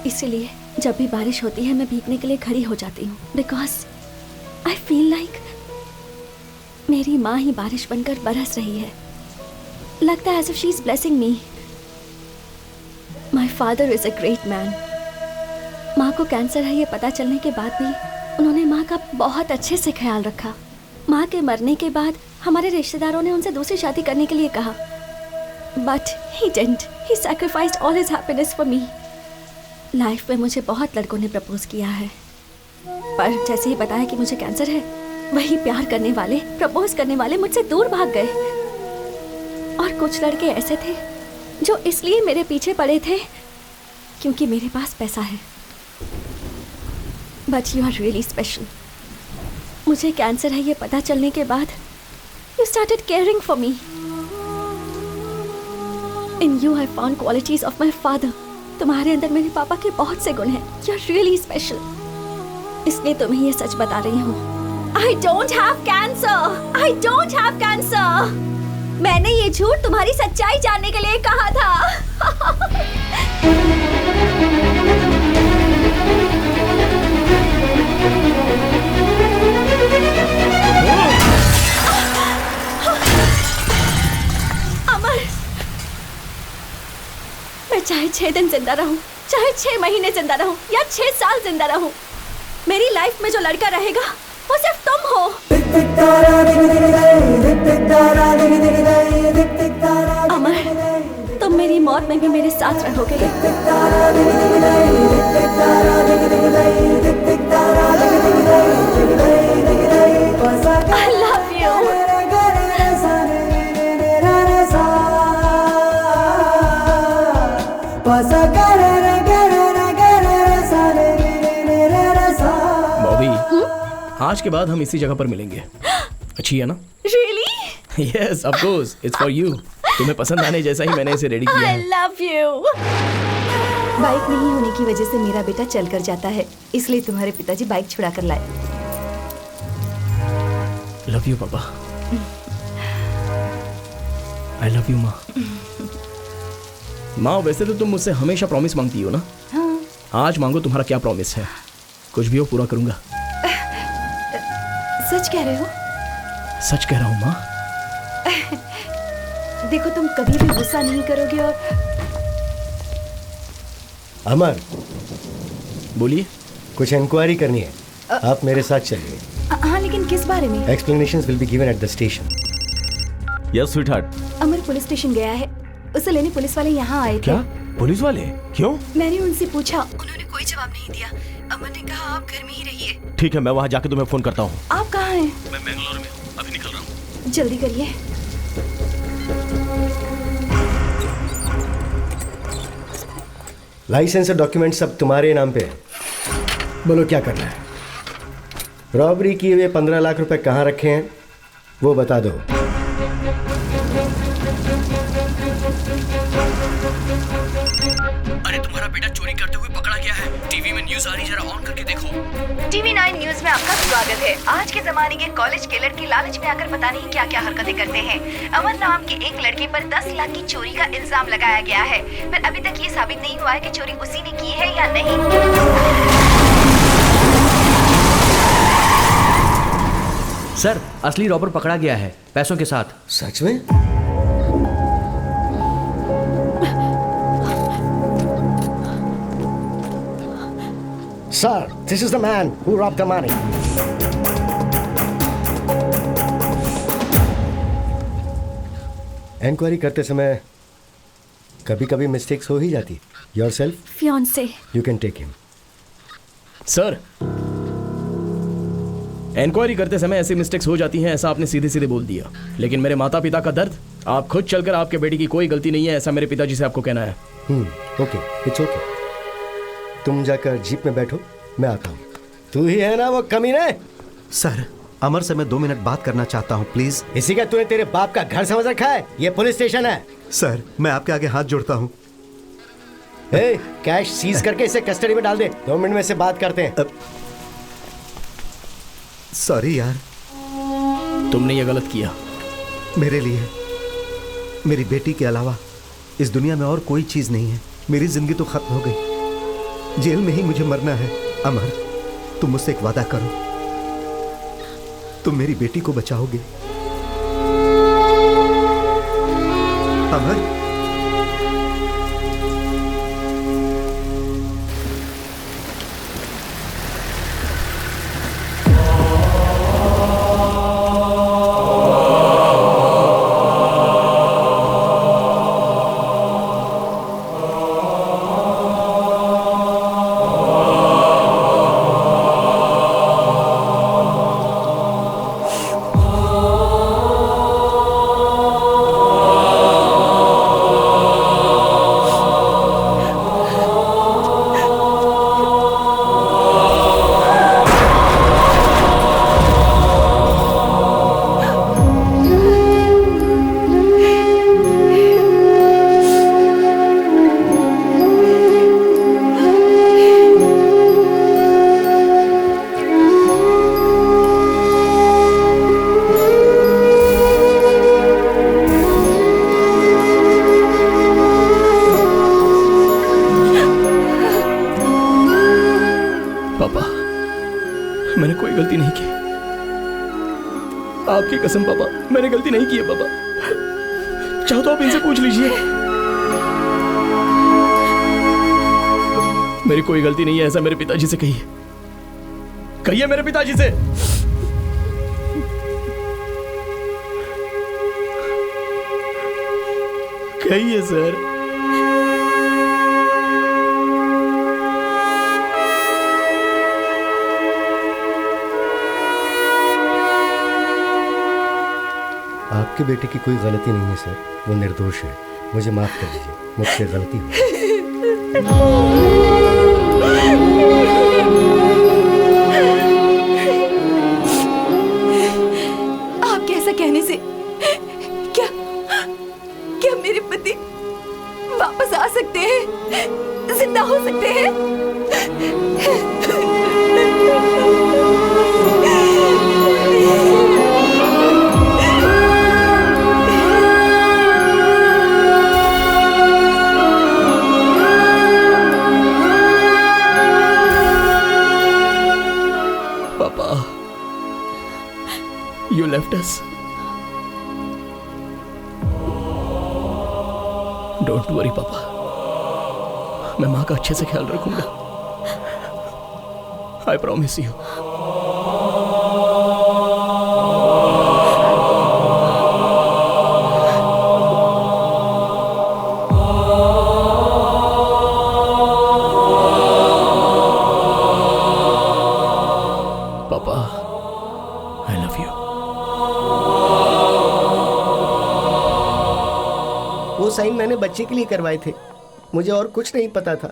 इसीलिए जब भी बारिश होती है मैं भीगने के लिए खड़ी हो जाती हूँ, बिकॉज आई फील लाइक मेरी माँ ही बारिश बनकर बरस रही है। लगता है as if she is blessing me. My father is a great man. माँ को कैंसर है ये पता चलने के बाद भी उन्होंने माँ का बहुत अच्छे से ख्याल रखा। माँ के मरने के बाद हमारे रिश्तेदारों ने उनसे दूसरी शादी करने के लिए कहा, but he didn't. He sacrificed all his happiness for me. Life में मुझे बहुत लड़कों ने प्रपोज किया है, पर जैसे ही बताया कि मुझे कैंसर है, वही प्यार करने वाले, प्रपोज करने वाले मुझसे दूर भाग गए। और कुछ लड़के ऐसे थे जो इसलिए मेरे पीछे पड़े थे क्योंकि मेरे पास पैसा है। But you are really special. मुझे कैंसर है ये पता चलने के बाद you started caring for me. In you I found qualities of my father. तुम्हारे अंदर मेरे पापा के बहुत से गुण हैं। You are really special. इसलिए तुम्हें ये सच बता रही हूँ। I don't have cancer. I don't have cancer. मैंने ये झूठ तुम्हारी सच्चाई जानने के लिए कहा था। अमर, मैं चाहे 6 दिन जिंदा रहूं, चाहे 6 महीने जिंदा रहूं या 6 साल जिंदा रहूं, मेरी लाइफ में जो लड़का रहेगा वो सिर्फ तुम हो। अमर, तुम मेरी मौत में भी मेरे साथ रहोगे। I love you. बॉबी, आज के बाद हम इसी जगह पर मिलेंगे। अच्छी है ना? Really? Yes, of course. It's for you. तुम्हें पसंद आने जैसा ही मैंने इसे रेडी किया I है। love you. बाइक नहीं होने की वजह से मेरा बेटा चल कर जाता है, इसलिए तुम्हारे पिताजी बाइक छुड़ा कर लाए। लव यू पापा। आई लव यू माँ। माँ, वैसे तो तुम मुझसे हमेशा प्रॉमिस मांगती हो ना? हाँ। आज मांगो, तुम्हारा क्या प्रॉमिस है? कुछ भी हो पूरा करूंगा। सच कह रहे हो? सच कह रहा हूँ माँ। देखो, तुम कभी भी गुस्सा नहीं करोगे। और अमर, बोलिए। कुछ इंक्वायरी करनी है, आप मेरे साथ चलिए। हाँ, लेकिन किस बारे में? Explanations will be given at the station. Yes sweetheart. Amar police station गया है, उसे लेने पुलिस वाले यहाँ आए थे। क्या? पुलिस वाले? क्यों? मैंने उनसे पूछा, उन्होंने कोई जवाब नहीं दिया। अमर ने कहा आप घर में ही रहिए। ठीक है, मैं वहाँ जाके तुम्हें फोन करता हूँ। आप कहाँ हैं? मैं बेंगलोर में हूँ, अभी निकल रहा हूँ। जल्दी करिए। लाइसेंस और डॉक्यूमेंट सब तुम्हारे नाम पे है। बोलो क्या करना है? रॉबरी किए हुए 15 लाख रुपए कहाँ रखे हैं वो बता दो। अरे तुम्हारा बेटा चोरी करते हुए पकड़ा गया है। टीवी में न्यूज़ आ रही, जरा ऑन करके देखो। टीवी 9 न्यूज में आपका स्वागत है। आज के जमाने के कॉलेज के लड़के लालच में आकर पता नहीं क्या क्या हरकतें करते हैं। अमर नाम के एक लड़के पर 10 लाख की चोरी का इल्जाम लगाया गया है, पर अभी तक ये साबित नहीं हुआ है कि चोरी उसी ने की है या नहीं। सर, असली रॉबर पकड़ा गया है, पैसों के साथ। सच में? Sir, this is the man who robbed the money. Inquiry करते समय कभी-कभी मिस्टेक्स हो ही जाती। Yourself? Fiancé. You can take him. Sir, inquiry करते समय ऐसी मिस्टेक्स हो जाती हैं, ऐसा आपने सीधे सीधे बोल दिया। लेकिन मेरे माता पिता का दर्द, आप खुद चलकर आपके बेटी की कोई गलती नहीं है ऐसा मेरे पिताजी से आपको कहना है। Okay, it's okay. तुम जाकर जीप में बैठो, मैं आता हूँ। तू ही है ना वो कमीने? सर, अमर से मैं 2 मिनट बात करना चाहता हूँ, प्लीज। इसी का तूने तेरे बाप का घर समझ रखा है? ये पुलिस स्टेशन है। सर, मैं आपके आगे हाथ जोड़ता हूँ। कैश सीज करके इसे कस्टडी में डाल दे। 2 मिनट में से बात करते हैं। सॉरी यार, तुमने ये गलत किया। मेरे लिए मेरी बेटी के अलावा इस दुनिया में और कोई चीज नहीं है। मेरी जिंदगी तो खत्म हो गई, जेल में ही मुझे मरना है। अमर, तुम मुझसे एक वादा करो, तुम मेरी बेटी को बचाओगे। अमर, मैंने कोई गलती नहीं की। आपकी कसम पापा, मैंने गलती नहीं की है पापा। चाहो तो आप इनसे पूछ लीजिए। मेरी कोई गलती नहीं है ऐसा मेरे पिताजी से कहिए। कहिए मेरे पिताजी से। कहिए सर। आपके बेटे की कोई गलती नहीं है सर, वो निर्दोष है। मुझे माफ कर दीजिए, मुझसे गलती हुई। आपके ऐसा कहने से क्या मेरे पति वापस आ सकते हैं, जिंदा हो सकते हैं? You left us. Don't worry, पापा। मैं माँ का अच्छे से ख्याल रखूंगा। I promise you. पापा, I love you. वो साइन मैंने बच्चे के लिए करवाए थे, मुझे और कुछ नहीं पता था।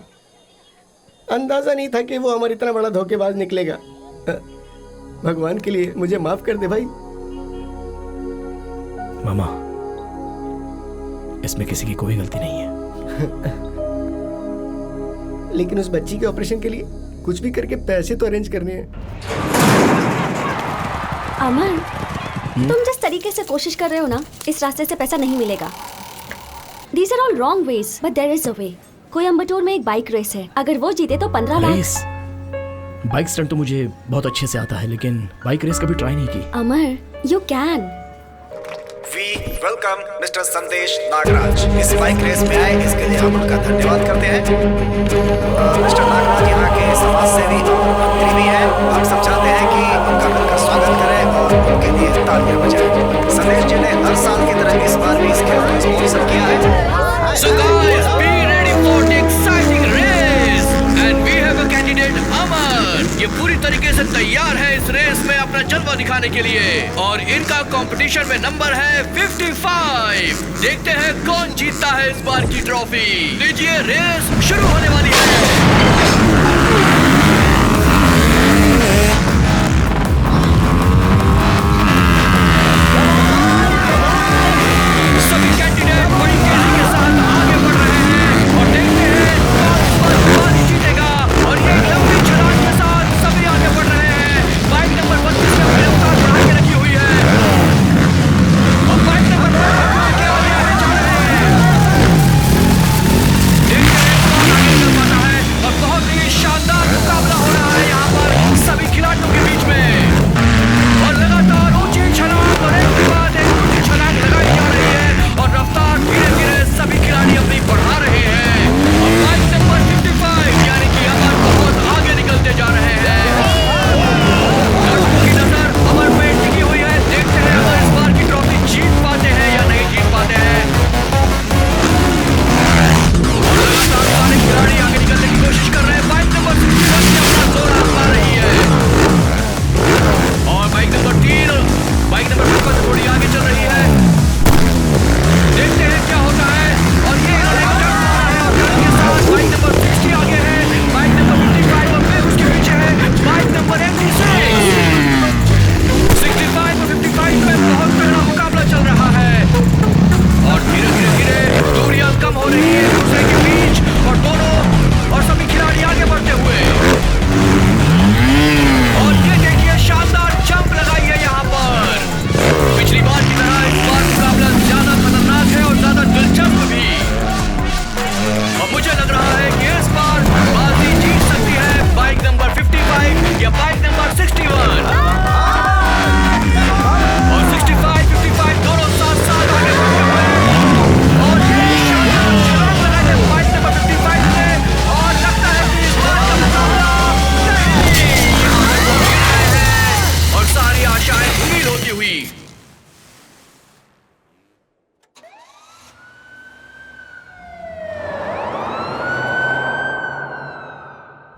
अंदाजा नहीं था कि वो अमर इतना बड़ा धोखेबाज निकलेगा। भगवान के लिए मुझे माफ कर दे भाई। मामा, इसमें किसी की कोई गलती नहीं है। लेकिन उस बच्ची के ऑपरेशन के लिए कुछ भी करके पैसे तो अरेंज करने हैं। अमर, तुम जिस तरीके से कोशिश कर रहे हो ना, इस रास्ते से पैसा नहीं मिलेगा। These are all wrong ways, but there is a way. Coimbatore में एक बाइक रेस है, अगर वो जीते तो 15 लाख। रेस? बाइक स्टंट तो मुझे बहुत अच्छे से आता है, लेकिन बाइक रेस कभी ट्राई नहीं की। अमर, you can. We welcome Mr. संदेश नागराज इस बाइक रेस में आए, इसके लिए हम उनका धन्यवाद करते हैं। मिस्टर नागराज यहाँ के समाज सेवी और मंत्री भी हैं। हम सब चाहते हैं कि उनका मिलकर स्वागत करें और उनके लिए तालियां बजाएं। संदेश जी ने हर साल की तरह इस बार भी इस खेल को स्पॉन्सर किया है। So guys, be ready for the exciting race and we have a candidate अमर। ये पूरी तरीके से तैयार है इस रेस में अपना जलवा दिखाने के लिए। और इनका कंपटीशन में नंबर है 55। देखते हैं कौन जीतता है इस बार की ट्रॉफी। लीजिए, रेस शुरू होने वाली है।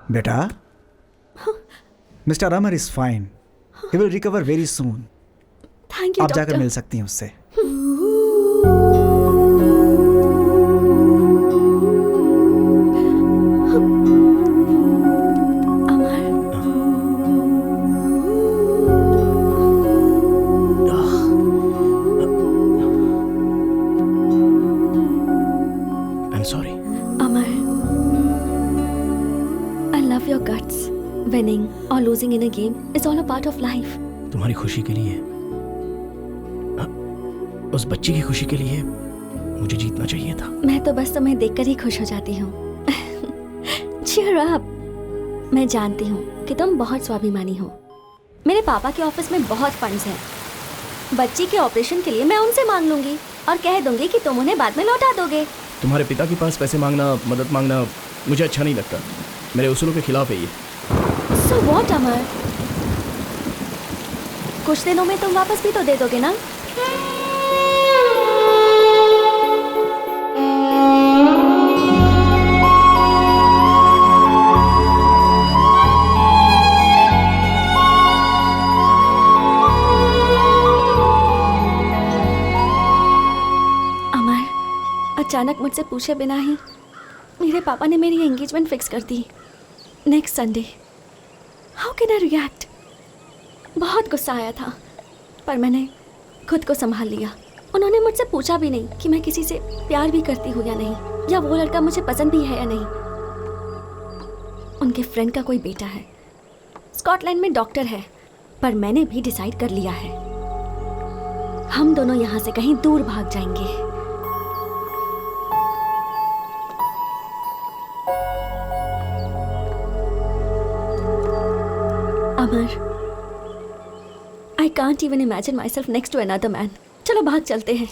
बेटा, mister Amar is fine, he will recover very soon. Thank you. आप जाकर मिल सकती हैं उससे। Winning or losing in a game is all a part of life. तुम्हारी खुशी के लिए, उस बच्ची की खुशी के लिए मुझे जीतना चाहिए था। मैं तो बस तुम्हें देखकर ही खुश हो जाती हूँ। Cheer up। मैं जानती हूँ कि तुम बहुत स्वाभिमानी हो। मेरे पापा के ऑफिस में बहुत फंड्स हैं। बच्ची के ऑपरेशन के लिए मैं उनसे मांग लूंगी और कह दूंगी कि तुम उन्हें बाद में लौटा दोगे। तुम्हारे पिता के पास पैसे मांगना, मदद मांगना मुझे अच्छा नहीं लगता। मेरे उसूलों के खिलाफ है ये। So what, अमर? कुछ दिनों में तुम वापस भी तो दे दोगे ना? अमर, अचानक मुझसे पूछे बिना ही मेरे पापा ने मेरी एंगेजमेंट फिक्स कर दी next Sunday. How can I react? बहुत गुस्सा आया था, पर मैंने खुद को संभाल लिया। उन्होंने मुझसे पूछा भी नहीं कि मैं किसी से प्यार भी करती हूँ या नहीं, या वो लड़का मुझे पसंद भी है या नहीं। उनके फ्रेंड का कोई बेटा है, स्कॉटलैंड में डॉक्टर है, पर मैंने भी डिसाइड कर लिया है, हम दोनों यहाँ से कहीं दूर भाग जाएंगे। अमर, I can't even imagine myself next to another man. चलो भाग चलते हैं।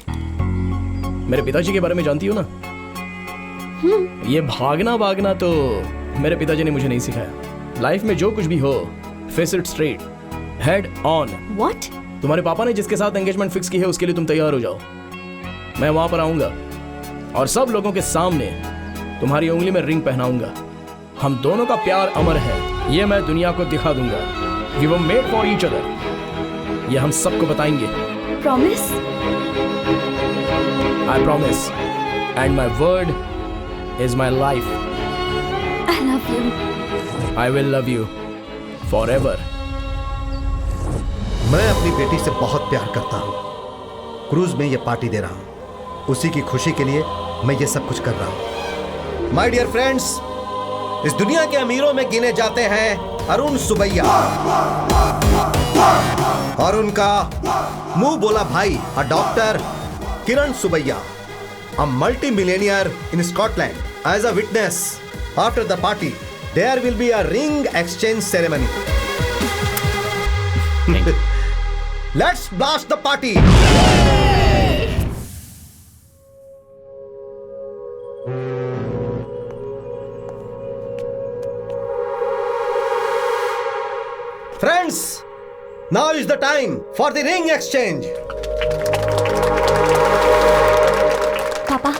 मेरे पिताजी के बारे में जानती हो ना? ये भागना तो मेरे पिताजी ने मुझे नहीं सिखाया। लाइफ में जो कुछ भी हो, face it straight, head on. What? तुम्हारे पापा ने जिसके साथ एंगेजमेंट फिक्स की है उसके लिए तुम तैयार हो जाओ। मैं वहां पर आऊंगा और सब लोगों के सामने तुम्हारी उंगली में रिंग पहनाऊंगा। हम दोनों का प्यार अमर है, ये मैं दुनिया को दिखा दूंगा। We were made for each other. ये हम सबको बताएंगे। Promise? I promise and my word is my life. I love you. I will love you forever. मैं अपनी बेटी से बहुत प्यार करता हूँ। क्रूज में ये पार्टी दे रहा हूँ, उसी की खुशी के लिए मैं ये सब कुछ कर रहा हूँ। माय डियर फ्रेंड्स, इस दुनिया के अमीरों में गिने जाते हैं अरुण सुबैया और उनका मुंह बोला भाई doctor Kiran Subbaiah, a multi-millionaire in Scotland. As a witness, after the party, there will be a ring exchange ceremony. Let's blast the party! Friends, now is the time for the ring exchange. Papa,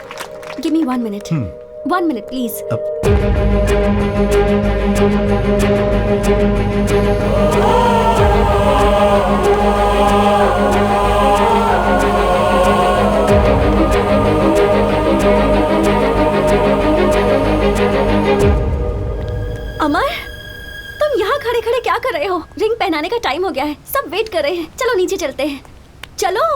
give me 1 minute. 1 minute, please. अमर, तुम यहाँ खड़े खड़े क्या कर रहे हो? Ring पहनाने का टाइम हो गया है, सब वेट कर रहे हैं। चलो नीचे चलते हैं, चलो।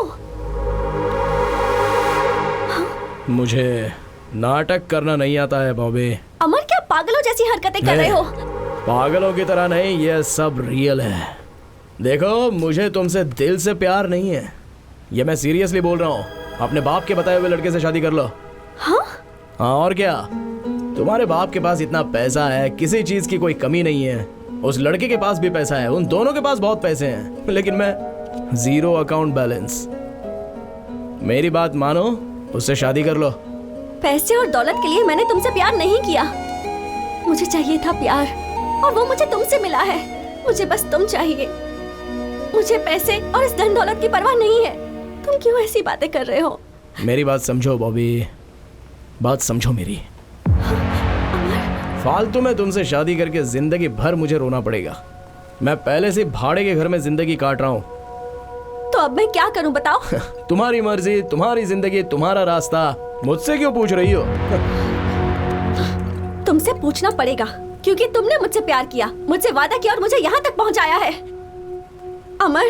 मुझे नाटक करना नहीं आता है बॉबी। अमर, क्या पागलों जैसी हरकतें कर रहे हो? पागलों की तरह नहीं, ये सब रियल है। देखो, मुझे तुमसे दिल से प्यार नहीं है, ये मैं सीरियसली बोल रहा हूँ। अपने बाप के बताए हुए लड़के से शादी कर लो। हाँ? हाँ और क्या, तुम्हारे बाप के पास इतना पैसा है, किसी चीज की कोई कमी नहीं है। उस लड़के के पास भी पैसा है, उन दोनों के पास बहुत पैसे हैं, लेकिन मैं जीरो अकाउंट बैलेंस। मेरी बात मानो, उससे शादी कर लो। पैसे और दौलत के लिए मैंने तुमसे प्यार नहीं किया। मुझे चाहिए था प्यार, और वो मुझे तुमसे मिला है। मुझे बस तुम चाहिए। मुझे पैसे और इस धन दौलत की परवाह नहीं है। तुम क्यों ऐसी बातें कर रहे हो? मेरी बात समझो बॉबी, बात समझो मेरी। फालतू में तुमसे शादी करके जिंदगी भर मुझे रोना पड़ेगा। मैं पहले से भाड़े के घर में जिंदगी काट रहा हूँ। तो अब मैं क्या करूं बताओ? तुम्हारी मर्जी, तुम्हारी जिंदगी, तुम्हारा रास्ता। मुझसे क्यों पूछ रही हो? तुमसे पूछना पड़ेगा, क्योंकि तुमने मुझसे प्यार किया, मुझसे वादा किया और मुझे यहाँ तक पहुँचाया है। अमर,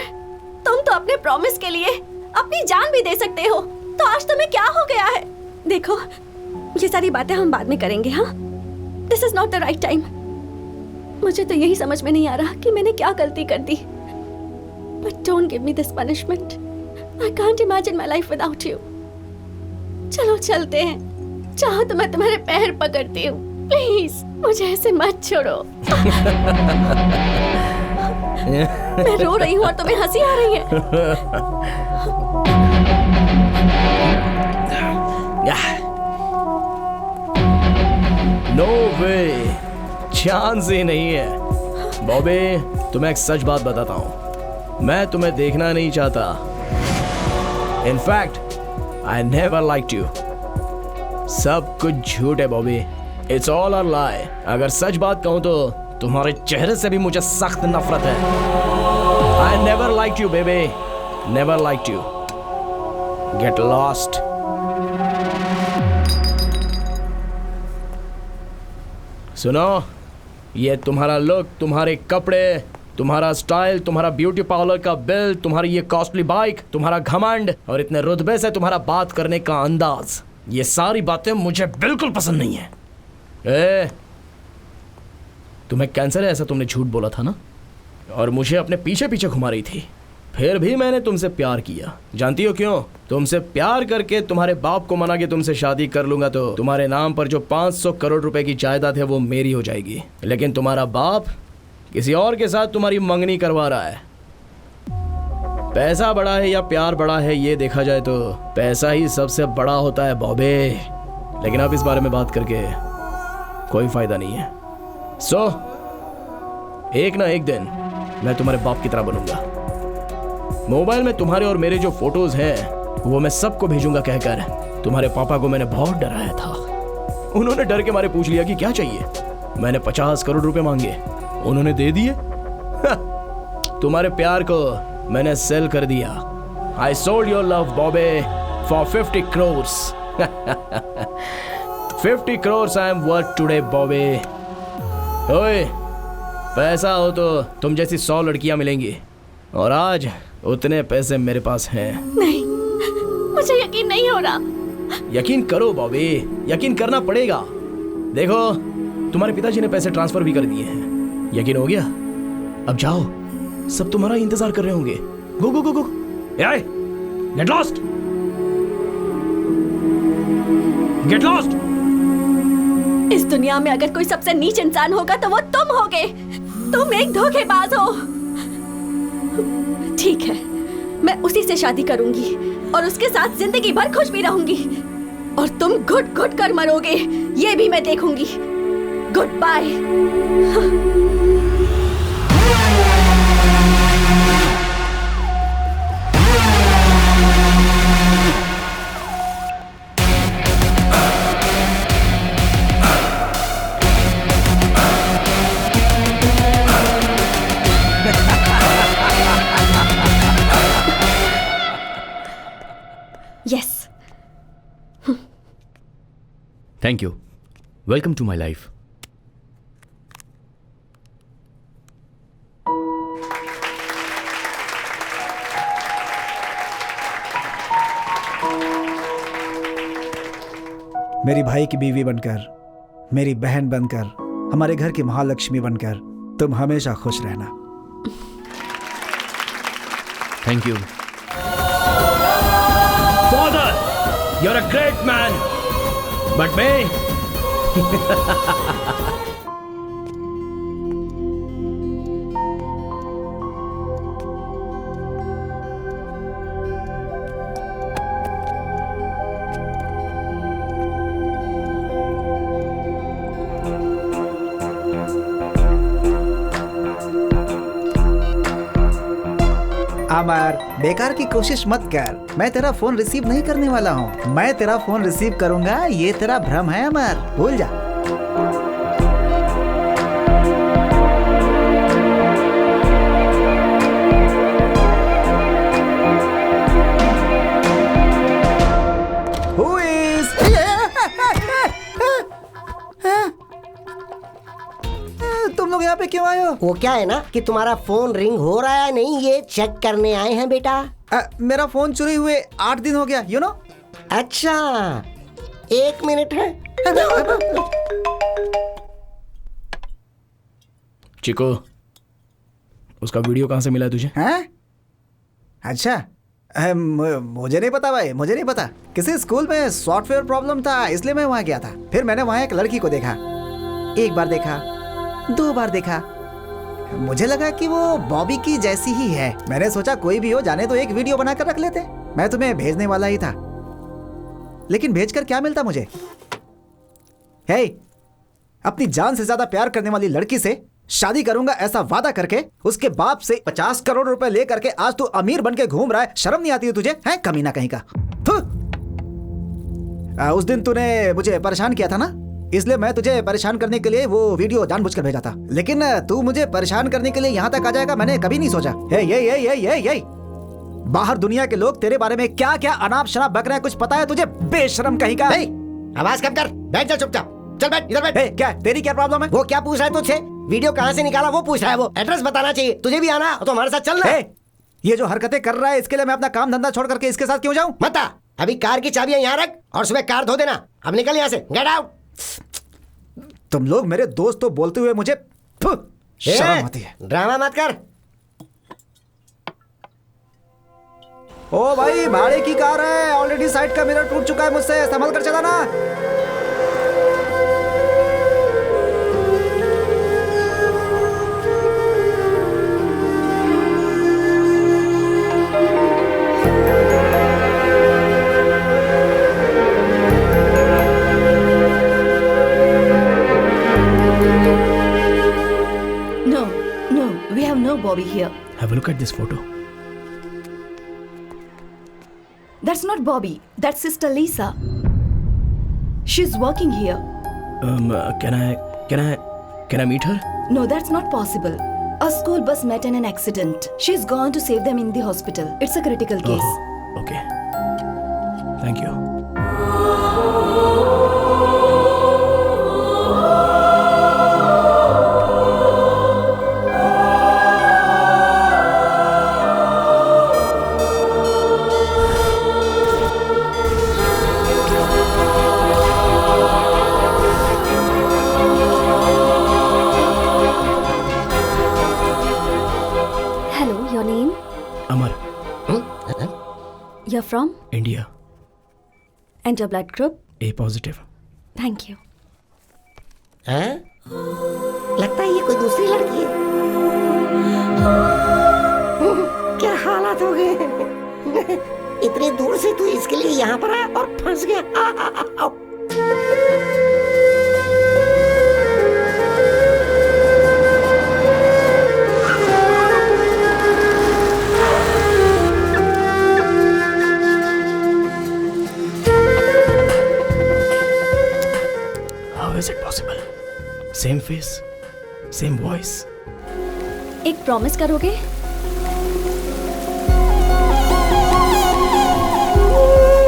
तुम तो अपने प्रॉमिस के लिए अपनी जान भी दे सकते हो, तो आज तुम्हें क्या हो गया है? देखो, ये सारी बातें हम बाद में करेंगे। हाँ, this is not the right time. मुझे तो यही समझ में नहीं आ रहा कि मैंने क्या गलती कर दी। But don't give me this punishment. I can't imagine my life without you. चलो चलते हैं। चाहो तो मैं तुम्हारे पैर पकड़ती हूँ। प्लीज मुझे ऐसे मत छोड़ो। मैं रो रही हूँ और तुम्हें हंसी आ रही है। नो वे, चांस ही नहीं है। बॉबी, तुम्हें एक सच बात बताता हूँ, मैं तुम्हें देखना नहीं चाहता। In fact I never liked you. सब कुछ झूठ है बॉबी, इट्स ऑल अ लाई। अगर सच बात कहूँ तो तुम्हारे चेहरे से भी मुझे सख्त नफरत है। I never liked you baby, never liked you. Get lost. सुनो, ये तुम्हारा लुक, तुम्हारे कपड़े, तुम्हारा स्टाइल, तुम्हारा ब्यूटी पार्लर का बिल, तुम्हारी ये कॉस्टली बाइक, तुम्हारा घमंड और इतने रुतबे से तुम्हारा बात करने का अंदाज, ये सारी बातें मुझे बिल्कुल पसंद नहीं है। तुम्हें कैंसर है ऐसा तुमने झूठ बोला था ना, और मुझे अपने पीछे पीछे घुमा रही थी। फिर भी मैंने तुमसे प्यार किया। जानती हो क्यों? तुमसे प्यार करके तुम्हारे बाप को मना के तुमसे शादी कर लूंगा तो तुम्हारे नाम पर जो 500 करोड़ रुपए की जायदाद है वो मेरी हो जाएगी। लेकिन तुम्हारा बाप किसी और के साथ तुम्हारी मंगनी करवा रहा है। पैसा बड़ा है या प्यार बड़ा है, ये देखा जाए तो पैसा ही सबसे बड़ा होता है बॉबे। लेकिन अब इस बारे में बात करके कोई फायदा नहीं है। सो एक ना एक दिन मैं तुम्हारे बाप की तरह बनूंगा। मोबाइल में तुम्हारे और मेरे जो फोटोज हैं वो मैं सबको भेजूंगा कहकर तुम्हारे पापा को मैंने बहुत डराया था। उन्होंने डर के मारे पूछ लिया कि क्या चाहिए। मैंने 50 करोड़ रुपए मांगे, उन्होंने दे दिए। तुम्हारे प्यार को मैंने सेल कर दिया। I sold your love Bobby for 50 crores 50 crores I am worth today Bobby. ओए, पैसा हो तो तुम जैसी 100 लड़कियां मिलेंगी, और आज उतने पैसे मेरे पास हैं। नहीं, मुझे यकीन नहीं हो रहा। यकीन करो बॉबी, यकीन करना पड़ेगा। देखो, तुम्हारे पिताजी ने पैसे ट्रांसफर भी कर दिए हैं। यकीन हो गया? अब जाओ, सब तुम्हारा इंतजार कर रहे होंगे। गो गो गो गो, गेट लॉस्ट, गेट लॉस्ट। इस दुनिया में अगर कोई सबसे नीच इंसान होगा तो वो तुम होगे। तुम एक धोखेबाज हो। ठीक है, मैं उसी से शादी करूंगी और उसके साथ जिंदगी भर खुश भी रहूंगी, और तुम घुट घुट कर मरोगे, ये भी मैं देखूंगी। Goodbye. Yes. Thank you. Welcome to my life. मेरी भाई की बीवी बनकर, मेरी बहन बनकर, हमारे घर की महालक्ष्मी बनकर तुम हमेशा खुश रहना। Thank you. Father, you're a great man, but me? अमर, बेकार की कोशिश मत कर। मैं तेरा फोन रिसीव नहीं करने वाला हूँ। मैं तेरा फोन रिसीव करूंगा, ये तेरा भ्रम है अमर, भूल जा। Who is? तुम लोग यहाँ पे क्यों आए हो? वो क्या है ना कि तुम्हारा फोन रिंग हो रहा है नहीं, ये चेक करने आए हैं बेटा। मेरा फोन चोरी हुए 8 दिन हो गया, यू नो। अच्छा, 1 मिनट है। चिको, उसका वीडियो कहाँ से मिला है तुझे? हैं? अच्छा, मुझे नहीं पता भाई, मुझे नहीं पता। किसी स्कूल में सॉफ्टवेयर प्रॉब्लम था, इसलिए मैं वहाँ गया था। फिर मैंने वहाँ एक लड़की को देखा, 1 बार देखा, 2 बार देखा, मुझे लगा कि वो बॉबी की जैसी ही है। मैंने सोचा कोई भी हो, जाने तो एक वीडियो बनाकर रख लेते। मैं तुम्हें भेजने वाला ही था, लेकिन भेजकर क्या मिलता मुझे? हे, अपनी जान से ज्यादा प्यार करने वाली लड़की से शादी करूंगा ऐसा वादा करके उसके बाप से 50 करोड़ रुपए ले करके आज तू अमीर बन के घूम रहा है। शर्म नहीं आती है तुझे? है कमीना कहीं का। उस दिन तूने मुझे परेशान किया था ना, इसलिए मैं तुझे परेशान करने के लिए वो वीडियो जानबूझकर भेजा था। लेकिन तू मुझे परेशान करने के लिए यहाँ तक आ जाएगा, मैंने कभी नहीं सोचा। ये बाहर दुनिया के लोग तेरे बारे में क्या क्या अनाप शनाप बक रहे हैं, कुछ पता है तुझे? बेशरम कहीं का। आवाज कम कर, बैठ जा चुपचाप। चल बैठ, इधर बैठ। क्या तेरी क्या प्रॉब्लम है? वो क्या पूछ रहा है तुझसे? वीडियो कहाँ से निकाला वो पूछ रहा है। वो एड्रेस बताना चाहिए। तुझे भी आना तो हमारे साथ चलना। ये जो हरकतें कर रहा है, इसके लिए मैं अपना काम धंधा छोड़ करके इसके साथ क्यों जाऊं? मत आ। अभी कार की चाबियां यहाँ रख और सुबह कार धो देना। अब निकल यहाँ से, गेट आउट। तुम लोग मेरे दोस्त तो बोलते हुए मुझे शर्म आती है। ड्रामा मत कर। ओ भाई, भाड़े की कार है, ऑलरेडी साइड का मिरर टूट चुका है मुझसे, संभल कर चलाना। Bobby here. Have a look at this photo. That's not Bobby. That's Sister Lisa. She's working here. Can I meet her? No, that's not possible. A school bus met in an accident. She's gone to save them in the hospital. It's a critical case. Okay. Thank you. You're from? India. And your blood group? A positive. Thank you. हैं? लगता है ये कोई दूसरी लड़की है। क्या हालात हो गए? इतनी दूर से तू इसके लिए यहाँ पर आया और फंस गया। How is it possible? Same face, same voice. एक प्रॉमिस करोगे?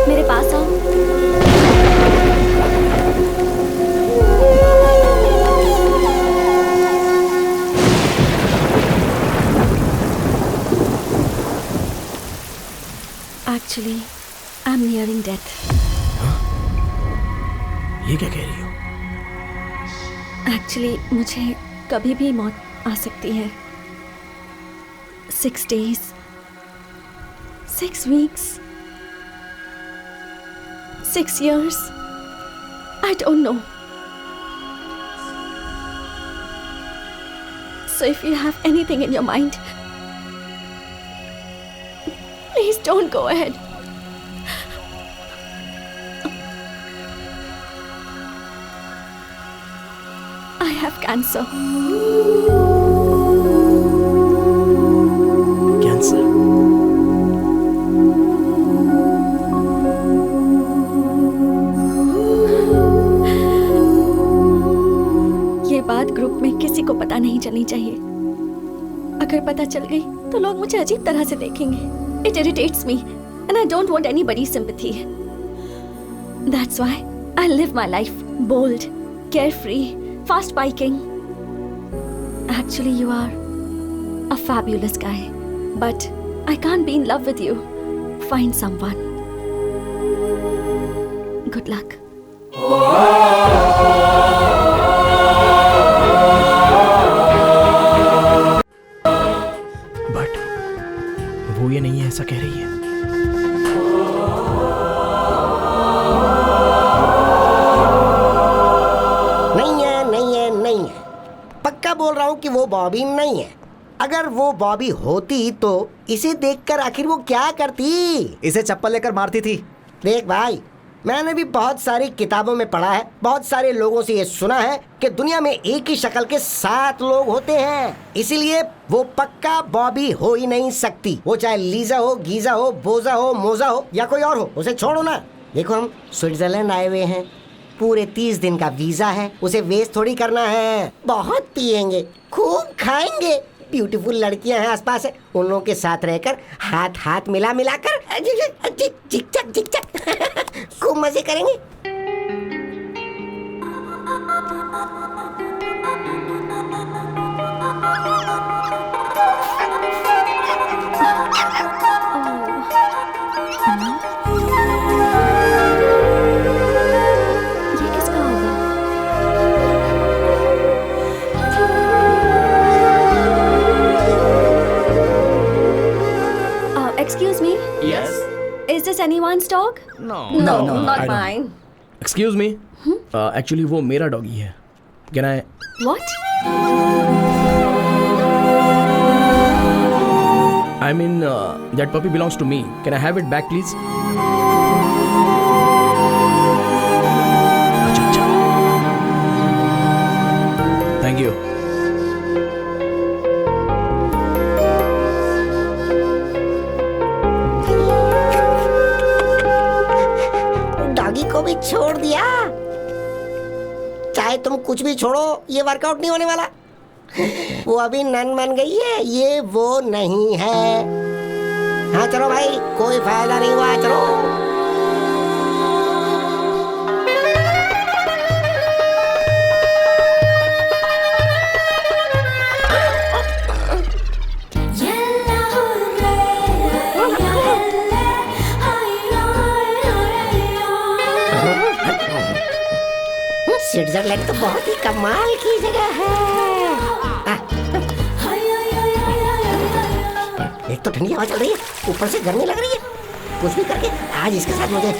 मेरे पास आओ। Actually, I'm nearing death. ये क्या कह रही हो? Actually, मुझे कभी भी मौत आ सकती है। 6 days, 6 weeks, 6 years. I don't know. So if you have anything in your mind, please don't go ahead. I have cancer. Cancer? ये बात ग्रुप में किसी को पता नहीं चलनी चाहिए। अगर पता चल गई तो लोग मुझे अजीब तरह से देखेंगे। It irritates me and I don't want anybody's sympathy. That's why I live my life bold, carefree, fast biking. Actually, you are a fabulous guy, but I can't be in love with you. Find someone. Good luck. But वो ये नहीं है ऐसा कह रही है। पक्का बोल रहा हूँ कि वो बॉबी नहीं है। अगर वो बॉबी होती तो इसे देखकर आखिर वो क्या करती? इसे चप्पल लेकर मारती थी। देख भाई, मैंने भी बहुत सारी किताबों में पढ़ा है, बहुत सारे लोगों से ये सुना है कि दुनिया में एक ही शक्ल के 7 लोग होते हैं। इसीलिए वो पक्का बॉबी हो ही नहीं सकती। वो चाहे लीजा हो, गीजा हो, बोजा हो, मोजा हो या कोई और हो, उसे छोड़ो ना। देखो, हम स्विट्जरलैंड आए हुए हैं, पूरे 30 दिन का वीजा है, उसे वेस्ट थोड़ी करना है। बहुत पिएंगे, खूब खाएंगे, ब्यूटीफुल लड़कियां हैं आसपास है, उन लोगों के साथ रहकर हाथ हाथ मिला मिलाकर चिक चक खूब मजे करेंगे। Excuse me? Yes. Is this anyone's dog? No, not I don't. mine. Excuse me? Actually वो मेरा डॉगी है। Can I? What? I mean that puppy belongs to me. Can I have it back, please? अच्छा। Thank you. को भी छोड़ दिया। चाहे तुम कुछ भी छोड़ो, ये वर्कआउट नहीं होने वाला। वो अभी नन बन गई है, ये वो नहीं है। हाँ चलो भाई, कोई फायदा नहीं हुआ, चलो। स्विट्जरलैंड तो बहुत ही कमाल की जगह है। एक तो ठंडी हवा चल रही है, ऊपर से गर्मी लग रही है। कुछ भी करके आज इसके साथ मुझे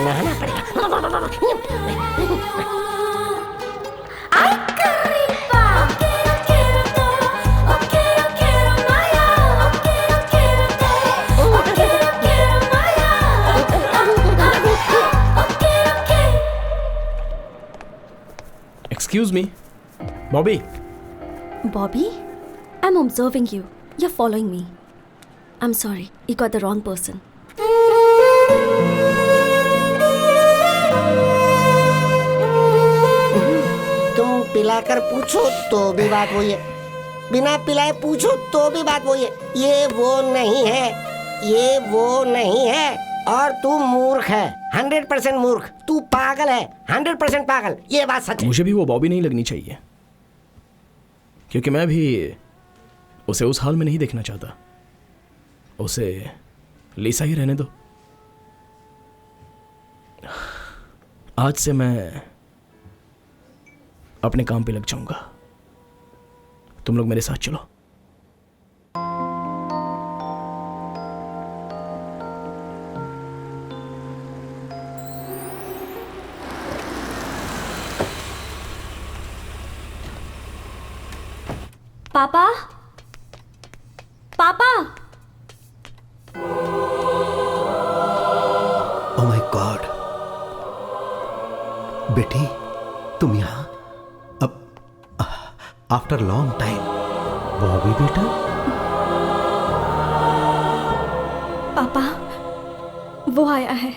नहाना पड़ेगा। Excuse me, Bobby. Bobby? I'm observing you. You're following me. I'm sorry, you got the wrong person. तुम पिलाकर पूछो तो भी बात वही है, बिना पिलाए पूछो तो भी बात वही है। ये वो नहीं है, ये वो नहीं है, और तू मूर्ख है, 100% मूर्ख। तू पागल है, 100% पागल। ये बात सच है। मुझे भी वो बॉबी नहीं लगनी चाहिए, क्योंकि मैं भी उसे उस हाल में नहीं देखना चाहता। उसे लिसा ही रहने दो। आज से मैं अपने काम पे लग जाऊंगा। तुम लोग मेरे साथ चलो। पापा, पापा। ओह माय गॉड, बेटी तुम यहाँ? अब आफ्टर लॉन्ग टाइम। बॉबी बेटा? पापा, वो आया है।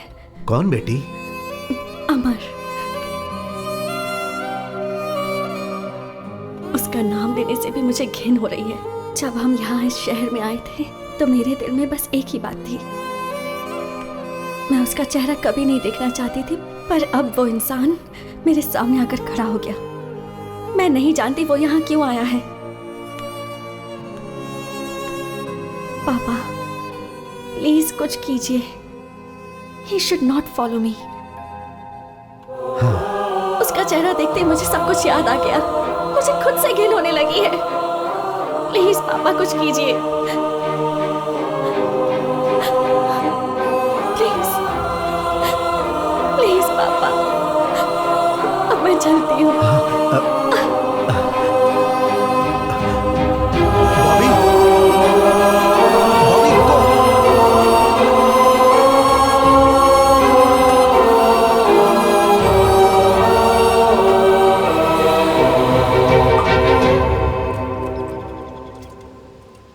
कौन बेटी? अमर। उसका नाम लेने से भी मुझे घिन हो रही है। जब हम यहाँ इस शहर में आए थे तो मेरे दिल में बस एक ही बात थी, मैं उसका चेहरा कभी नहीं देखना चाहती थी, पर अब वो इंसान मेरे सामने आकर खड़ा हो गया। मैं नहीं जानती वो यहाँ क्यों आया है। पापा, प्लीज कुछ कीजिए। He should not follow me. उसका चेहरा देखते ही मुझे सब कुछ याद आ गया। मुझे खुद से घिन होने लगी है। प्लीज पापा कुछ कीजिए। प्लीज प्लीज पापा, अब मैं चलती हूँ।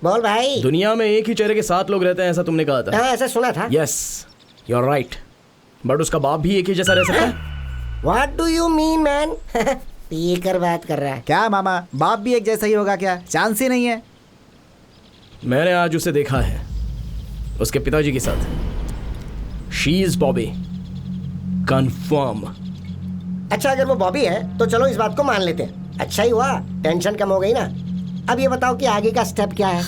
बोल भाई। दुनिया में एक ही चेहरे के 7 लोग रहते हैं, ऐसा तुमने कहा था। हाँ, ऐसा सुना था। Yes, you are right. But उसका बाप भी एक ही जैसा रह सकता है। What do you mean, man? पीकर बात कर रहा है क्या मामा? बाप भी एक जैसा ही होगा क्या? चांस ही नहीं है। मैंने आज उसे देखा है उसके पिताजी के साथ। She is Bobby, confirm. अच्छा, अगर वो बॉबी है तो चलो इस बात को मान लेते हैं। अच्छा ही हुआ, टेंशन कम हो गई ना। अब ये बताओ कि आगे का स्टेप क्या है?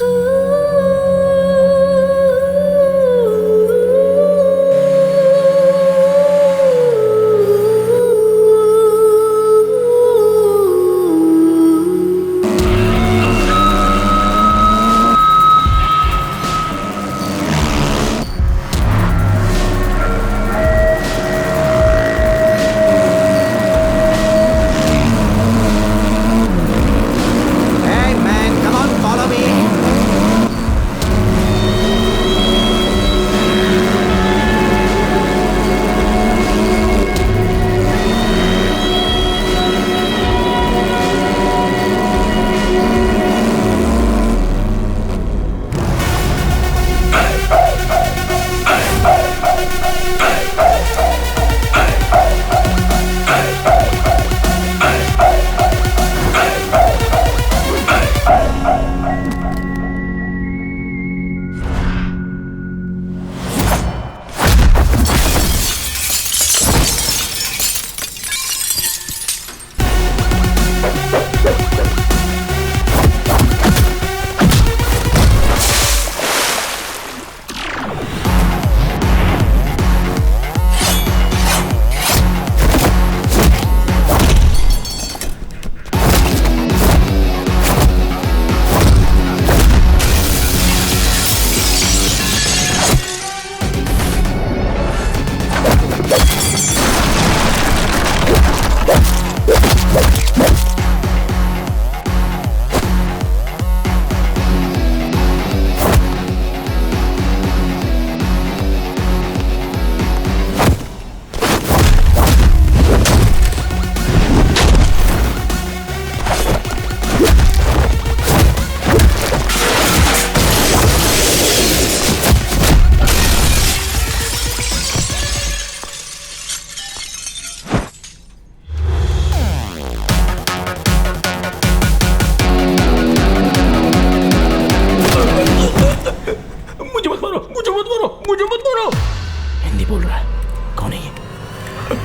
मैं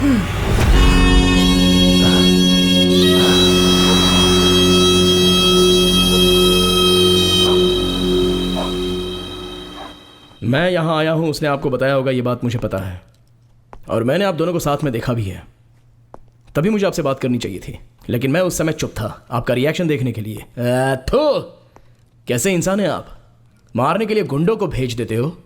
यहाँ आया हूँ, उसने आपको बताया होगा, ये बात मुझे पता है। और मैंने आप दोनों को साथ में देखा भी है, तभी मुझे आपसे बात करनी चाहिए थी, लेकिन मैं उस समय चुप था आपका रिएक्शन देखने के लिए। तो कैसे इंसान है आप, मारने के लिए गुंडों को भेज देते हो।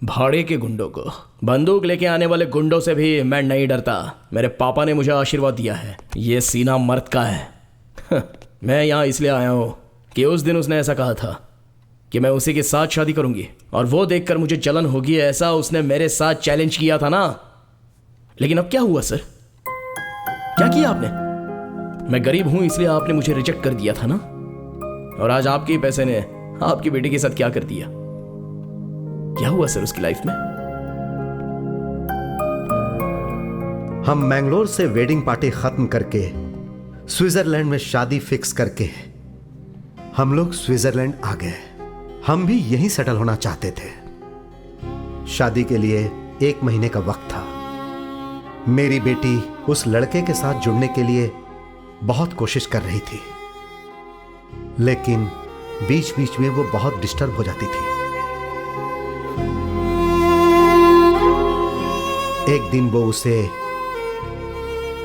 भाड़े के गुंडों को, बंदूक लेके आने वाले गुंडों से भी मैं नहीं डरता। मेरे पापा ने मुझे आशीर्वाद दिया है, ये सीना मर्द का है। मैं यहाँ इसलिए आया हूँ कि उस दिन उसने ऐसा कहा था कि मैं उसी के साथ शादी करूंगी, और वो देखकर मुझे जलन होगी, ऐसा उसने मेरे साथ चैलेंज किया था ना। लेकिन अब क्या हुआ सर, क्या किया आपने? मैं गरीब हूं इसलिए आपने मुझे रिजेक्ट कर दिया था ना, और आज आपके ही पैसे ने आपकी बेटी के साथ क्या कर दिया? क्या हुआ सर उसकी लाइफ में? हम मैंगलोर से वेडिंग पार्टी खत्म करके स्विट्जरलैंड में शादी फिक्स करके हम लोग स्विट्जरलैंड आ गए। हम भी यहीं सेटल होना चाहते थे। शादी के लिए 1 महीने का वक्त था। मेरी बेटी उस लड़के के साथ जुड़ने के लिए बहुत कोशिश कर रही थी, लेकिन बीच बीच में वो बहुत डिस्टर्ब हो जाती थी। एक दिन वो उसे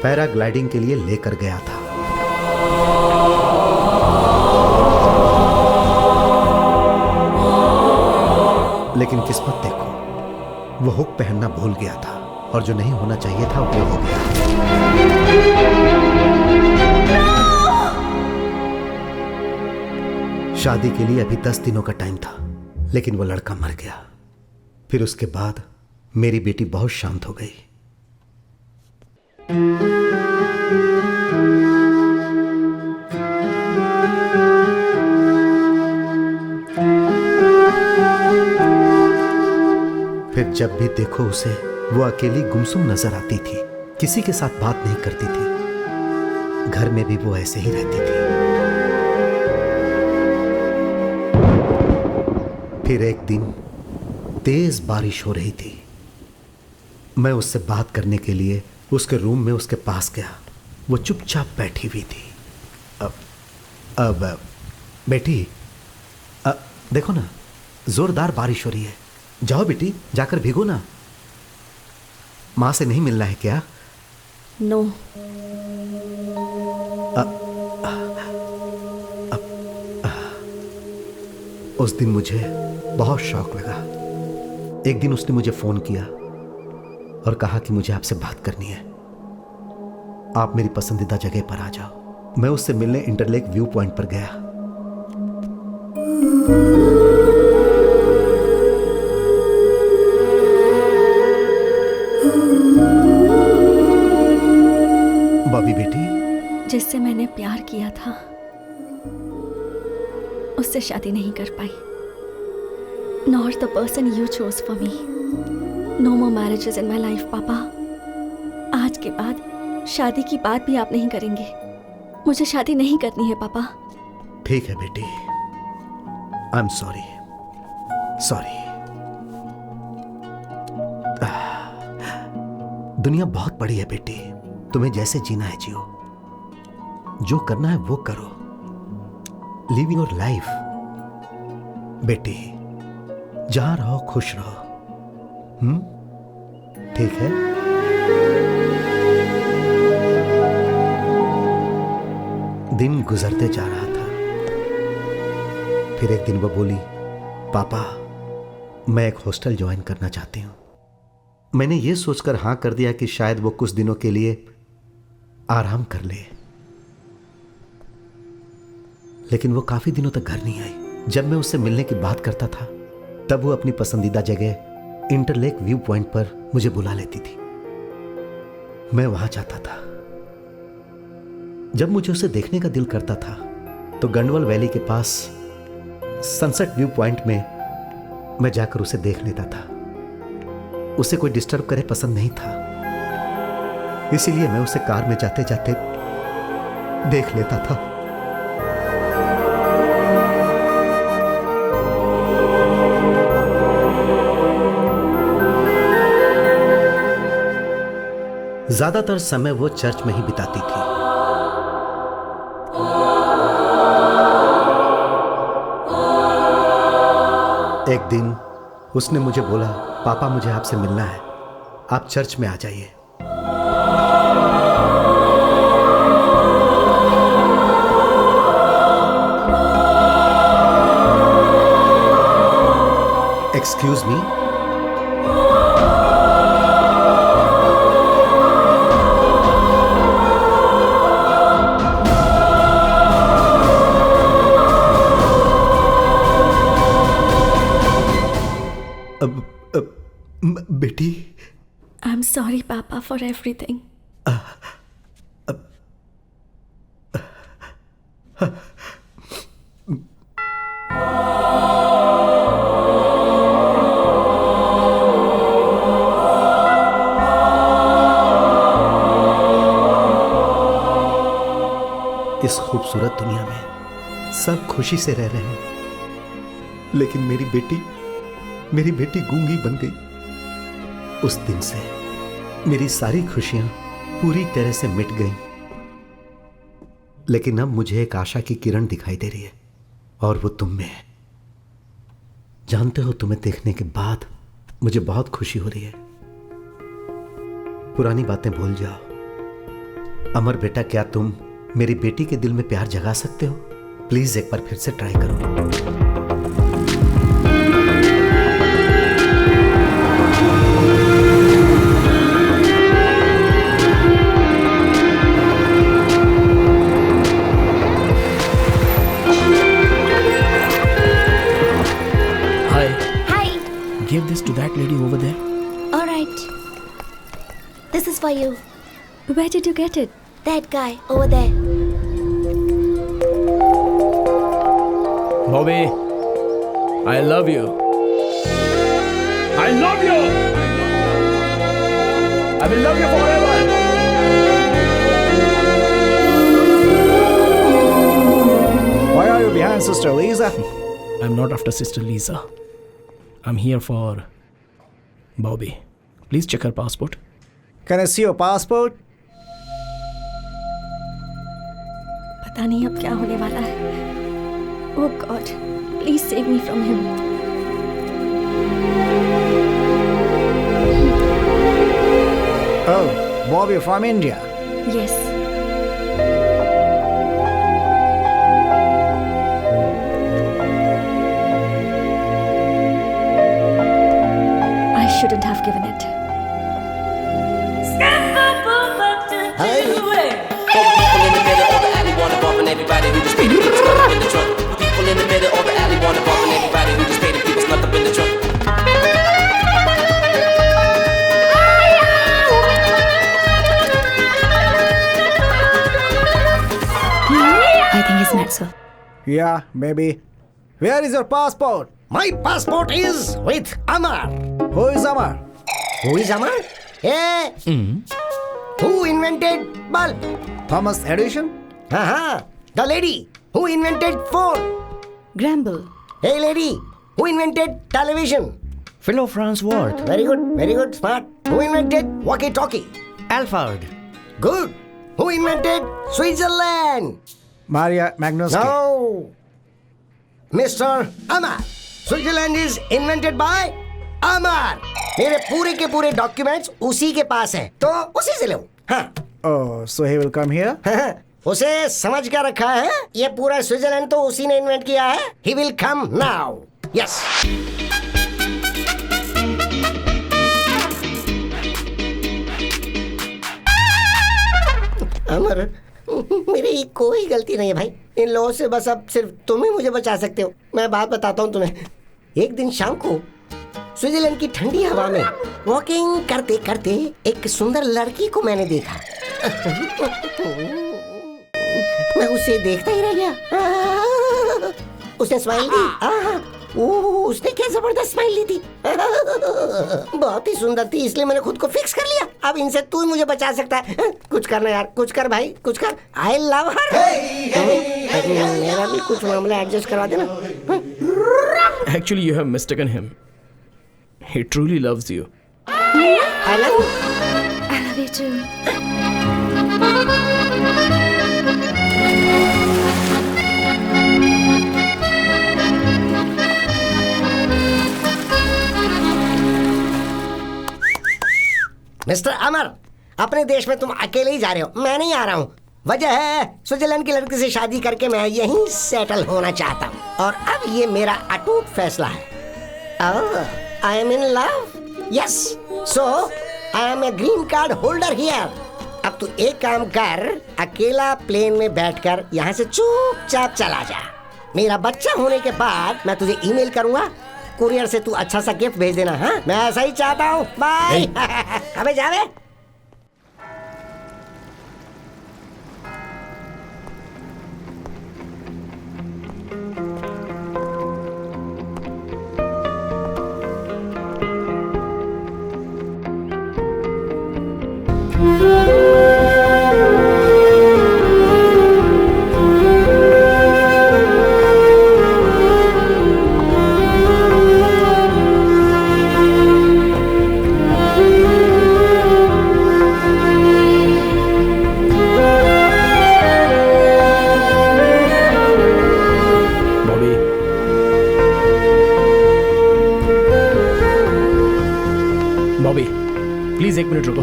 पैराग्लाइडिंग के लिए लेकर गया था। लेकिन किस्मत देखो, वो हुक पहनना भूल गया था, और जो नहीं होना चाहिए था वो हो गया। शादी के लिए अभी 10 दिनों का टाइम था, लेकिन वो लड़का मर गया। फिर उसके बाद मेरी बेटी बहुत शांत हो गई। फिर जब भी देखो उसे, वो अकेली गुमसुम नजर आती थी, किसी के साथ बात नहीं करती थी। घर में भी वो ऐसे ही रहती थी। फिर एक दिन तेज बारिश हो रही थी। मैं उससे बात करने के लिए उसके रूम में उसके पास गया। वो चुपचाप बैठी हुई थी। अब बेटी, देखो ना, जोरदार बारिश हो रही है। जाओ बेटी, जाकर भीगो ना। माँ से नहीं मिलना है क्या? नो। उस दिन मुझे बहुत शौक लगा। एक दिन उसने मुझे फोन किया और कहा कि मुझे आपसे बात करनी है, आप मेरी पसंदीदा जगह पर आ जाओ। मैं उससे मिलने इंटरलेक व्यू पॉइंट पर गया। बॉबी बेटी, जिससे मैंने प्यार किया था उससे शादी नहीं कर पाई। Not the person you chose for me. No more marriages in my life, पापा। आज के बाद शादी की बात भी आप नहीं करेंगे। मुझे शादी नहीं करनी है पापा। ठीक है बेटी, आई एम सॉरी। दुनिया बहुत बड़ी है बेटी, तुम्हें जैसे जीना है जियो, जो करना है वो करो। लिव योर लाइफ बेटी, जहां रहो खुश रहो। ठीक है? दिन गुजरते जा रहा था। फिर एक दिन वो बोली, पापा मैं एक हॉस्टल ज्वाइन करना चाहती हूं। मैंने ये सोचकर हां कर दिया कि शायद वो कुछ दिनों के लिए आराम कर ले, लेकिन वो काफी दिनों तक घर नहीं आई। जब मैं उससे मिलने की बात करता था तब वो अपनी पसंदीदा जगह इंटरलेक व्यू पॉइंट पर मुझे बुला लेती थी। मैं वहां जाता था। जब मुझे उसे देखने का दिल करता था तो गंडवल वैली के पास सनसेट व्यू पॉइंट में मैं जाकर उसे देख लेता था। उसे कोई डिस्टर्ब करे पसंद नहीं था, इसीलिए मैं उसे कार में जाते जाते देख लेता था। ज्यादातर समय वो चर्च में ही बिताती थी। एक दिन उसने मुझे बोला, पापा मुझे आपसे मिलना है, आप चर्च में आ जाइए। एक्सक्यूज मी, बेटी। आई एम सॉरी पापा फॉर एवरीथिंग। इस खूबसूरत दुनिया में सब खुशी से रह रहे हैं, लेकिन मेरी बेटी गूंगी बन गई। उस दिन से मेरी सारी खुशियां पूरी तरह से मिट गईं। लेकिन अब मुझे एक आशा की किरण दिखाई दे रही है, और वो तुम में है। जानते हो, तुम्हें देखने के बाद मुझे बहुत खुशी हो रही है। पुरानी बातें भूल जाओ। अमर बेटा, क्या तुम मेरी बेटी के दिल में प्यार जगा सकते हो? प्लीज एक बार फिर से ट्राई करो। Give this to that lady over there. All right. This is for you. Where did you get it? That guy over there. Bobby, I love you. I love you. I will love you forever. Why are you behind Sister Lisa? I'm not after Sister Lisa. I'm here for Bobby. Please check her passport. Can I see your passport? पता नहीं अब क्या होने वाला है। Oh God, please save me from him. Oh, Bobby from India. Yes. I shouldn't have given it. Everybody who just paid the people stuck up in the trunk. People in the middle of the alley wanna bump, and everybody who just paid the people stuck up in the trunk. I think it's not so. Yeah, maybe. Where is your passport? My passport is with Amar. Who is Amar? Who is Amar? Hey. Who invented bulb? Thomas Edison? The lady who invented phone. Gramble. Hey lady, who invented television? Philo Farnsworth. Very good, smart. Who invented walkie-talkie? Alfred. Good. Who invented Switzerland? Maria Magnusky. No. Mr. Amar. Switzerland is invented by Amar. मेरे पूरे के पूरे documents उसी के पास हैं, तो उसी से लो। हाँ। Oh, so he will come here? उसे समझ क्या रखा है? ये पूरा स्विट्जरलैंड तो उसी ने इन्वेंट किया है। He will come now. Yes. अमर, मेरी कोई गलती नहीं है भाई। इन लोगों से बस अब सिर्फ तुम ही मुझे बचा सकते हो। मैं बात बताता हूँ तुम्हें। एक दिन शाम को स्विट्जरलैंड की ठंडी हवा में वॉकिंग करते करते एक सुंदर लड़की को मैंने देखा। मैं उसे देखता ही रह गया। उसने स्माइल दी। उसने क्या जबरदस्त स्माइल दी थी। बहुत ही सुंदर थी, इसलिए मैंने खुद को फिक्स कर लिया। अब इनसे तू ही मुझे बचा सकता है। कुछ करना यार, कुछ कर भाई, कुछ कर। आई लव हर। मेरा भी कुछ मामला एडजस्ट करवा देना। Actually, you have mistaken him. He truly loves you. I love you. love you too. Mister Amar, अपने देश में तुम अकेले ही जा रहे हो, मैं नहीं आ रहा हूँ। वजह है स्विट्जरलैंड की लड़की से शादी करके मैं यहीं सेटल होना चाहता हूँ और अब ये मेरा अटूट फैसला है। I am in love, yes, so I am a green card holder here. अब तू एक काम कर, अकेला प्लेन में बैठकर यहाँ से चुपचाप चला जा। मेरा बच्चा होने के बाद मैं तुझे ईमेल करूंगा, कुरियर से तू अच्छा सा गिफ्ट भेज देना। हाँ, मैं ऐसा ही चाहता हूँ। बाय। अबे जावे। प्लीज एक मिनट रुको,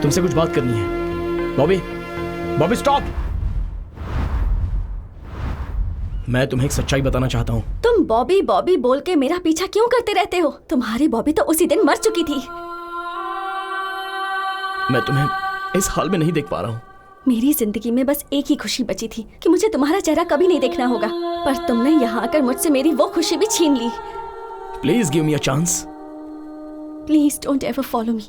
तुमसे कुछ बात करनी है। बॉबी, बॉबी स्टॉप। मैं तुम्हें एक सच्चाई बताना चाहता हूँ। तुम बॉबी बॉबी बोल के मेरा पीछा क्यों करते रहते हो? तुम्हारी बॉबी तो उसी दिन मर चुकी थी। मैं तुम्हें इस हाल में नहीं देख पा रहा हूँ। मेरी जिंदगी में बस एक ही खुशी बची थी कि मुझे तुम्हारा चेहरा कभी नहीं देखना होगा, पर तुमने यहाँ आकर मुझसे मेरी वो खुशी भी छीन ली। Please give me a chance. Please don't ever follow me.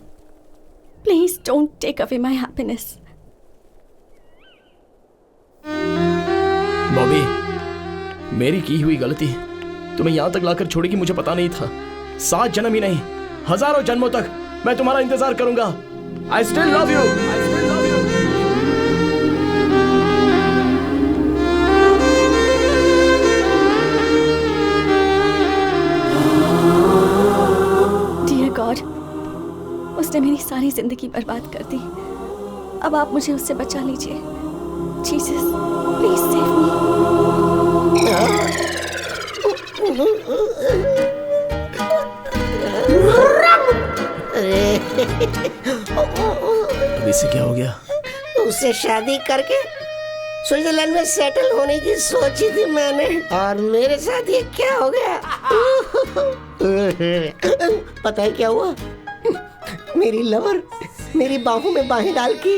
Please don't take away my happiness. Bobby, मेरी की हुई गलती तुम्हें यहाँ तक लाकर छोड़ेगी मुझे पता नहीं था। 7 जन्म ही नहीं, हजारों जन्मों तक मैं तुम्हारा इंतजार करूंगा। I still love you. I still love you. God, उसने मेरी सारी जिंदगी बर्बाद कर दी। अब आप मुझे उससे बचा लीजिए। जीसस, प्लीज सेव अभी से क्या हो गया? उससे शादी करके स्विट्जरलैंड में सेटल होने की सोची थी मैंने, और मेरे साथ ये क्या हो गया? पता है क्या हुआ? मेरी लवर मेरी बाहों में बाहें डाल के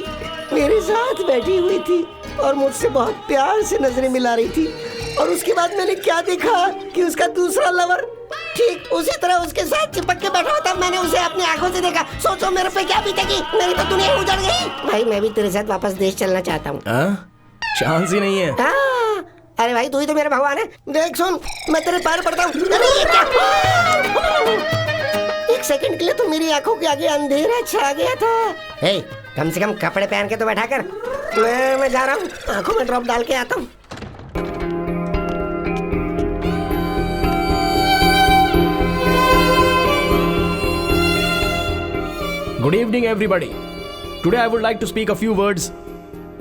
मेरे साथ बैठी हुई थी और मुझसे बहुत प्यार से नजरें मिला रही थी, और उसके बाद मैंने क्या देखा कि उसका दूसरा लवर ठीक उसी तरह उसके साथ चिपक के बैठा होता। मैंने उसे अपनी आंखों से देखा। सोचो मेरे पे क्या बीतेगी। मेरी तो दुनिया उजड़ गई। भाई, मैं भी तेरे साथ वापस देश चलना चाहता हूँ। चांस ही नहीं है। अरे भाई, तू ही तो मेरा भगवान है। देख सुन, मैं तेरे पैर पड़ता हूँ। एक सेकंड के लिए तो मेरी आंखों के आगे अंधेरा छा गया था। हे, कम से कम कपड़े पहन के तो बैठा कर। मैं जा रहा हूँ, आंखों में ड्रॉप डाल के आता हूँ। Good evening, everybody. Today I would like to speak a few words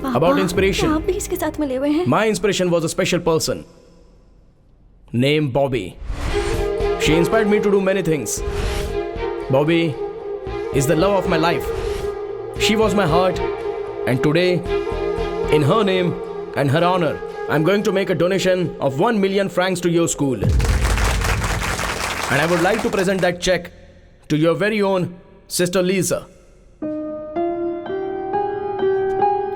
about inspiration. आप भी इसके साथ मिले हुए हैं? My inspiration was a special person named Bobby. She inspired me to do many things. Bobby is the love of my life. She was my heart, and today, in her name and her honor, I'm going to make a donation of 1 million francs to your school. And I would like to present that check to your very own Sister Lisa.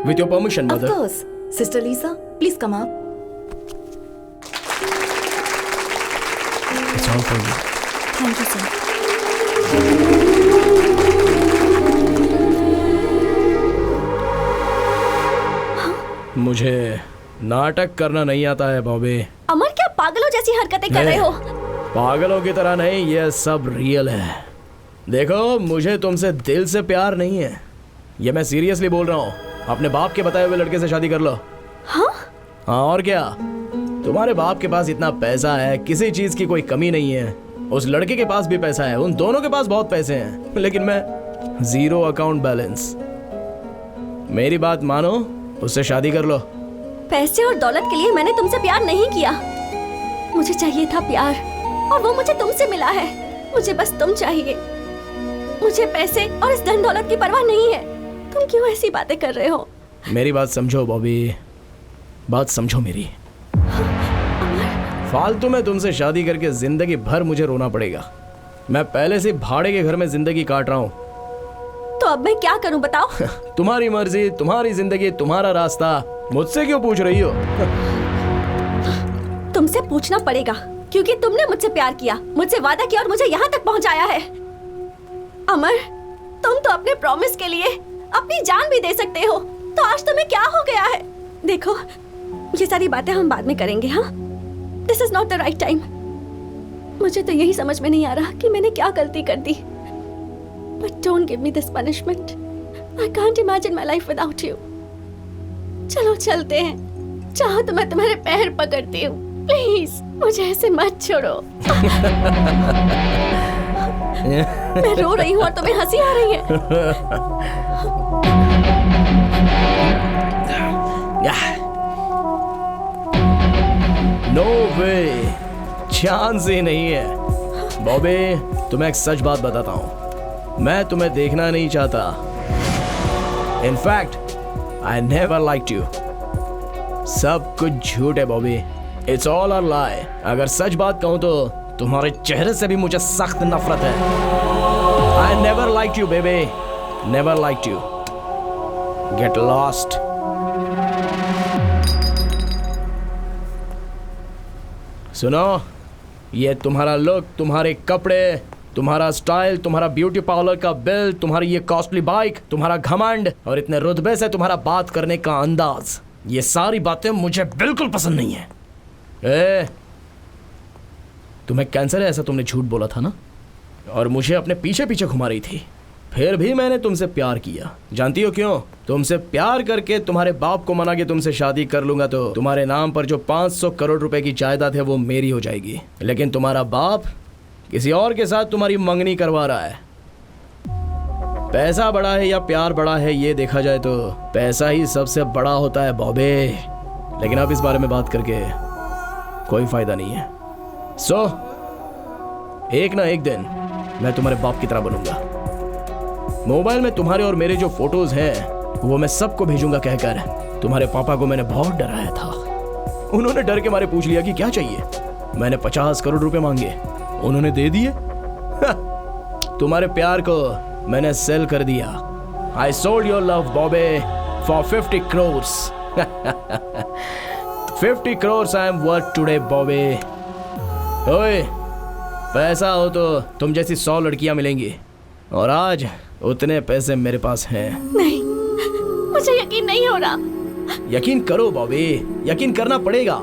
With your permission, Mother. Of course. Sister Lisa, please come up. It's all for you. Thank you, sir. मुझे नाटक करना नहीं आता है बॉबी। अमर, क्या पागलों जैसी हरकतें कर रहे हो? पागलों की तरह नहीं, ये सब रियल है। देखो, मुझे तुमसे दिल से प्यार नहीं है, ये मैं सीरियसली बोल रहा हूँ। अपने बाप के बताए हुए लड़के से शादी कर लो। हाँ? हाँ, और क्या? तुम्हारे बाप के पास इतना पैसा है, किसी चीज की कोई कमी नहीं है। उस लड़के के पास भी पैसा है, उन दोनों के पास बहुत पैसे हैं, लेकिन 0 अकाउंट बैलेंस। मेरी बात मानो, उससे शादी कर लो। पैसे और दौलत के लिए मैंने तुमसे प्यार नहीं किया। मुझे चाहिए था प्यार और वो मुझे तुमसे मिला है। मुझे बस तुम चाहिए। मुझे पैसे और इस धन दौलत की परवाह नहीं है। तुम क्यों ऐसी बातें कर रहे हो? मेरी बात समझो बॉबी, बात समझो मेरी। फालतू में तुमसे शादी करके जिंदगी भर मुझे रोना पड़ेगा। मैं पहले से भाड़े के घर में जिंदगी काट रहा हूँ। तो अब मैं क्या करूं बताओ? तुम्हारी मर्जी, तुम्हारी जिंदगी, तुम्हारा रास्ता। मुझसे क्यों पूछ रही हो? तुमसे पूछना पड़ेगा क्योंकि तुमने मुझसे प्यार किया, मुझसे वादा किया और मुझे यहाँ तक पहुँचाया है। अमर, तुम तो अपने प्रॉमिस के लिए अपनी जान भी दे सकते हो। तो आज तुम्हें क्या हो गया है? देखो, ये सारी बातें हम बाद में करेंगे। हाँ, this is not the right time. मुझे तो यही समझ में नहीं आ रहा कि मैंने क्या गलती कर दी। But don't give me this punishment. I can't imagine my life without you. चलो चलते हैं। चाहो तो मैं तुम्हारे पैर पकड़ती हूँ। प्लीज मुझे ऐसे मत छोड़ो। मैं रो रही हूँ और तुम्हें हंसी आ रही है। No way, चांस ही नहीं है। बॉबी, तुम्हें एक सच बात बताता हूँ। मैं तुम्हें देखना नहीं चाहता। In fact, I never liked you. सब कुछ झूठ है Bobby. It's all a lie. अगर सच बात कहूँ तो तुम्हारे चेहरे से भी मुझे सख्त नफरत है। I never liked you, baby. Never liked you. Get lost. सुनो, ये तुम्हारा लुक, तुम्हारे कपड़े, तुम्हारा स्टाइल, तुम्हारा ब्यूटी पार्लर का बिल, तुम्हारी ये कॉस्टली बाइक, तुम्हारा घमंड और इतने रुतबे से तुम्हारा बात करने का अंदाज, ये सारी बातें मुझे बिल्कुल पसंद नहीं है। तुम्हें कैंसर है ऐसा तुमने झूठ बोला था ना, और मुझे अपने पीछे पीछे घुमा रही थी। फिर भी मैंने तुमसे प्यार किया। जानती हो क्यों? तुमसे प्यार करके तुम्हारे बाप को मना के तुमसे शादी कर लूंगा तो तुम्हारे नाम पर जो 500 करोड़ रुपए की जायदाद है वो मेरी हो जाएगी। लेकिन तुम्हारा बाप किसी और के साथ तुम्हारी मंगनी करवा रहा है। पैसा बड़ा है या प्यार बड़ा है, ये देखा जाए तो पैसा ही सबसे बड़ा होता है बॉबे। लेकिन अब इस बारे में बात करके कोई फायदा नहीं है। एक ना एक दिन मैं तुम्हारे बाप की तरह बनूंगा। मोबाइल में तुम्हारे और मेरे जो फोटोज हैं वो मैं सबको भेजूंगा कहकर तुम्हारे पापा को मैंने बहुत डराया था। उन्होंने डर के मारे पूछ लिया कि क्या चाहिए। मैंने 50 करोड़ रुपए मांगे, उन्होंने दे दिए। तुम्हारे प्यार को मैंने सेल कर दिया। I sold your love, Bobby, for 50 crores. 50 crores I am worth today, Bobby. ओए, पैसा हो तो तुम जैसी 100 लड़कियां मिलेंगी, और आज उतने पैसे मेरे पास हैं। नहीं, मुझे यकीन नहीं हो रहा। यकीन करो बॉबी, यकीन करना पड़ेगा।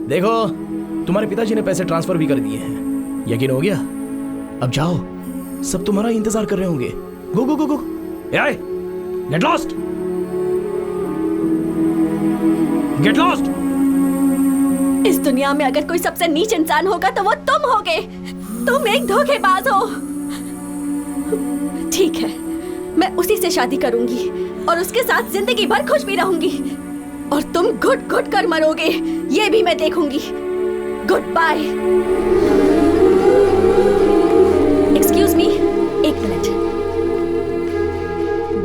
देखो, तुम्हारे पिताजी ने पैसे ट्रांसफर भी कर दिए हैं। यकीन हो गया? अब जाओ, सब तुम्हारा इंतजार कर रहे होंगे। गो गो गो गो, गेट लॉस्ट, गेट लॉस्ट। इस दुनिया में अगर कोई सबसे नीच इंसान होगा तो वो तुम होगे। तुम एक धोखेबाज हो। ठीक है, मैं उसी से शादी करूंगी और उसके साथ जिंदगी भर खुश भी रहूंगी, और तुम घुट घुट कर मरोगे ये भी मैं देखूंगी। Good bye. एक्सक्यूज मी, एक मिनट।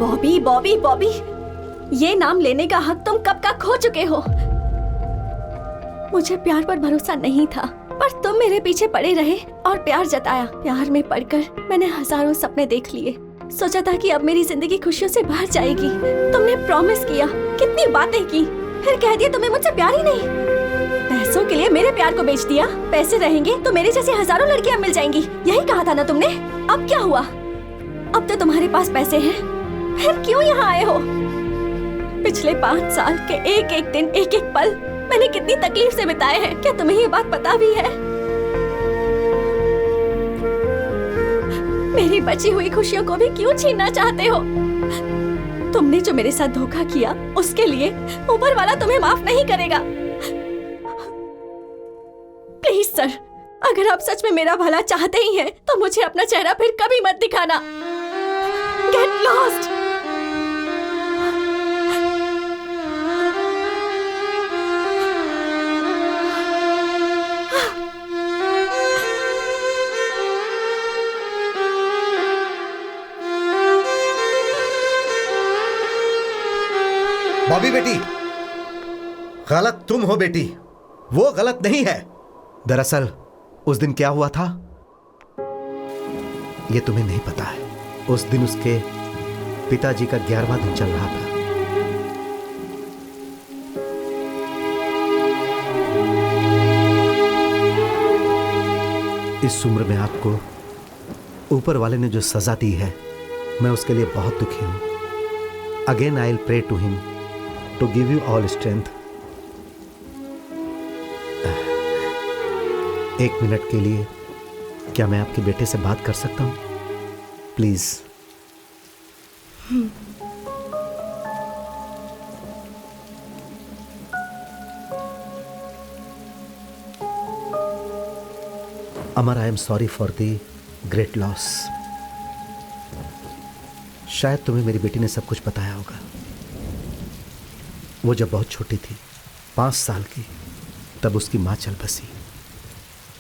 बॉबी बॉबी बॉबी, ये नाम लेने का हक तुम कब का खो चुके हो। मुझे प्यार पर भरोसा नहीं था, पर तुम मेरे पीछे पड़े रहे और प्यार जताया। प्यार में पड़कर मैंने हजारों सपने देख लिए। सोचा था कि अब मेरी जिंदगी खुशियों से भर जाएगी। तुमने प्रॉमिस किया, कितनी बातें की, फिर कह दिया तुम्हें मुझसे प्यार ही नहीं। पैसों के लिए मेरे प्यार को बेच दिया। पैसे रहेंगे तो मेरे जैसे हजारों लड़कियां मिल जाएंगी, यही कहा था ना तुमने। अब क्या हुआ? अब तो तुम्हारे पास पैसे हैं, फिर क्यों यहाँ आए हो? पिछले 5 साल के एक एक दिन, एक एक पल मैंने कितनी तकलीफ से बिताए हैं। क्या तुम्हें ये बात पता भी है? मेरी बची हुई खुशियों को भी क्यों छीनना चाहते हो? तुमने जो मेरे साथ धोखा किया उसके लिए ऊपर वाला तुम्हें माफ नहीं करेगा। प्लीज सर, अगर आप सच में मेरा भला चाहते ही हैं तो मुझे अपना चेहरा फिर कभी मत दिखाना। गेट बॉबी बेटी, गलत तुम हो बेटी, वो गलत नहीं है। दरअसल उस दिन क्या हुआ था ये तुम्हें नहीं पता है। उस दिन उसके पिताजी का 11वां दिन चल रहा था। इस उम्र में आपको ऊपर वाले ने जो सजा दी है, मैं उसके लिए बहुत दुखी हूं। Again I will pray to him to give you all strength. एक मिनट के लिए क्या मैं आपके बेटे से बात कर सकता हूं please? Amar, I am sorry for the great loss. शायद तुम्हें मेरी बेटी ने सब कुछ बताया होगा। वो जब बहुत छोटी थी, 5 साल की, तब उसकी माँ चल बसी।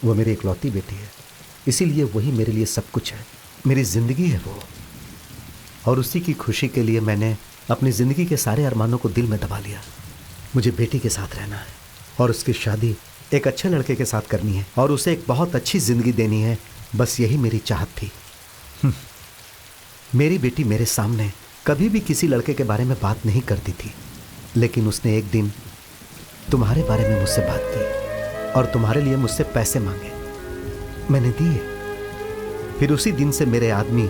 वो मेरी इकलौती बेटी है, इसीलिए वही मेरे लिए सब कुछ है, मेरी जिंदगी है वो। और उसी की खुशी के लिए मैंने अपनी जिंदगी के सारे अरमानों को दिल में दबा लिया। मुझे बेटी के साथ रहना है और उसकी शादी एक अच्छे लड़के के साथ करनी है और उसे एक बहुत अच्छी जिंदगी देनी है। बस यही मेरी चाहत थी। मेरी बेटी मेरे सामने कभी भी किसी लड़के के बारे में बात नहीं करती थी, लेकिन उसने एक दिन तुम्हारे बारे में मुझसे बात की और तुम्हारे लिए मुझसे पैसे मांगे। मैंने दिए। फिर उसी दिन से मेरे आदमी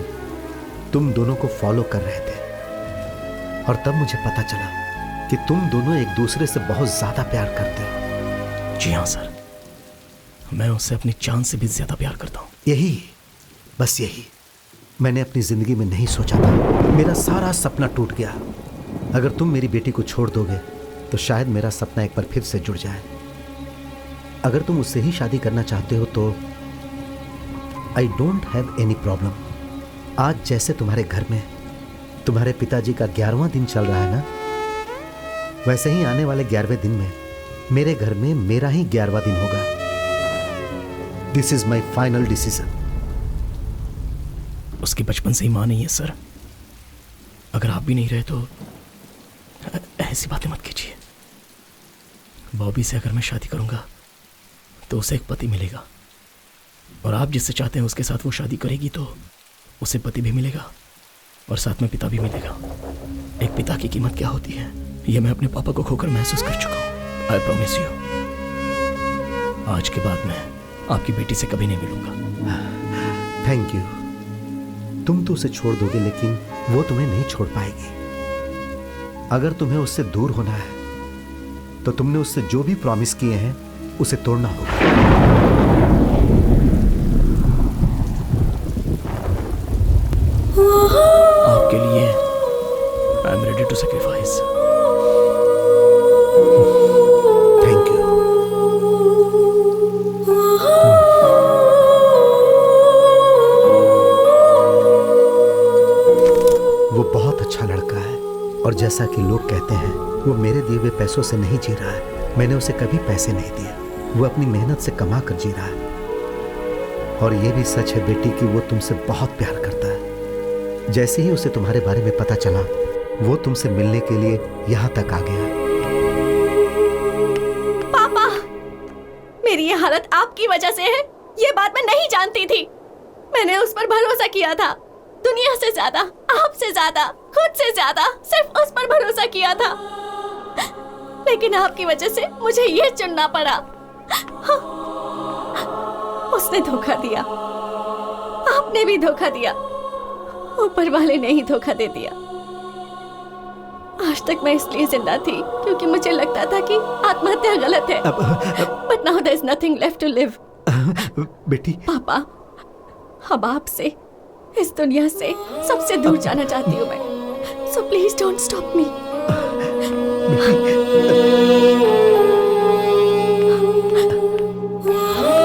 तुम दोनों को फॉलो कर रहे थे और तब मुझे पता चला कि तुम दोनों एक दूसरे से बहुत ज्यादा प्यार करते हो। जी हाँ सर, मैं उससे अपनी जान से भी ज्यादा प्यार करता हूँ। यही, बस यही मैंने अपनी जिंदगी में नहीं सोचा था। मेरा सारा सपना टूट गया। अगर तुम मेरी बेटी को छोड़ दोगे तो शायद मेरा सपना एक बार फिर से जुड़ जाए। अगर तुम उससे ही शादी करना चाहते हो तो आई डोंट हैव एनी प्रॉब्लम। आज जैसे तुम्हारे घर में तुम्हारे पिताजी का 11वां दिन चल रहा है ना, वैसे ही आने वाले 11वें दिन में मेरे घर में मेरा ही 11वां दिन होगा। This is my final decision. उसकी बचपन से ही मां नहीं है सर। अगर आप भी नहीं रहे तो ऐसी बातें मत कीजिए। बॉबी से अगर मैं शादी करूंगा तो उसे एक पति मिलेगा, और आप जिससे चाहते हैं उसके साथ वो शादी करेगी तो उसे पति भी मिलेगा और साथ में पिता भी मिलेगा। एक पिता की कीमत क्या होती है ये मैं अपने पापा को खोकर महसूस कर चुका हूँ। आई प्रॉमिस यू, आज के बाद मैं आपकी बेटी से कभी नहीं मिलूंगा। Thank you. तुम तो उसे छोड़ दोगे लेकिन वो तुम्हें नहीं छोड़ पाएगी। अगर तुम्हें उससे दूर होना है तो तुमने उससे जो भी प्रॉमिस किए हैं उसे तोड़ना होगा। आपके लिए I am ready to sacrifice. Thank you. वो बहुत अच्छा लड़का है और जैसा कि लोग कहते हैं वो मेरे दिए हुए पैसों से नहीं जी रहा है। मैंने उसे कभी पैसे नहीं दिए। वो अपनी मेहनत से कमा कर जी रहा है। और ये भी सच है बेटी कि वो तुमसे बहुत प्यार करता है। जैसे ही उसे तुम्हारे बारे में पता चला वो तुमसे मिलने के लिए यहाँ तक आ गया। पापा, मेरी ये हालत आपकी वजह से है। ये बात मैं नहीं जानती थी। मैंने उस पर भरोसा किया था, दुनिया से ज्यादा, आपसे ज्यादा, खुद से ज्यादा, सिर्फ उस पर भरोसा किया था। लेकिन आपकी वजह से मुझे ये चुनना पड़ा। उसने धोखा दिया, आपने भी धोखा दिया, ऊपर वाले ने ही धोखा दे दिया। आज तक मैं इसलिए जिंदा थी क्योंकि मुझे लगता था कि आत्महत्या गलत है। But now there is nothing left to live. बेटी, पापा, अब आपसे, इस दुनिया से सबसे दूर जाना चाहती हूँ मैं। So please don't stop me.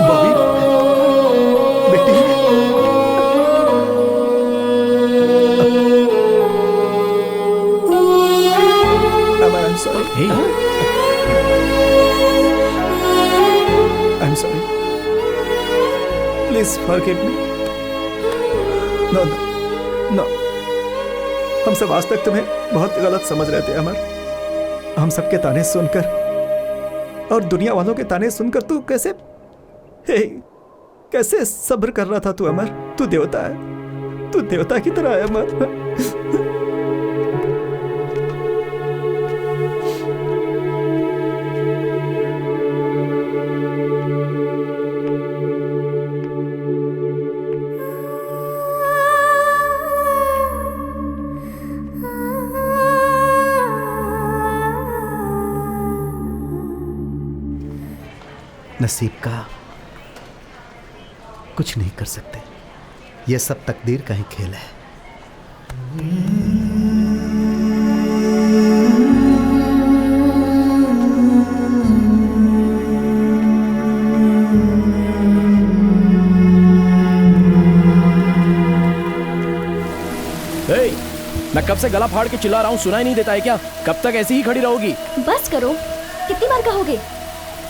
Bobby, बेटी, I'm sorry. Hey. I'm sorry. Please forgive me. No, no, no. हम सब आज तक तुम्हें बहुत गलत समझ रहे थे अमर। हम सबके ताने सुनकर और दुनिया वालों के ताने सुनकर तू कैसे कैसे सब्र कर रहा था? तू अमर, तू देवता है, तू देवता की तरह है अमर। नसीब का कुछ नहीं कर सकते, यह सब तकदीर का ही खेल है। मैं कब से गला फाड़ के चिल्ला रहा हूँ, सुनाई नहीं देता है क्या? कब तक ऐसी ही खड़ी रहोगी? बस करो, कितनी बार कहोगे?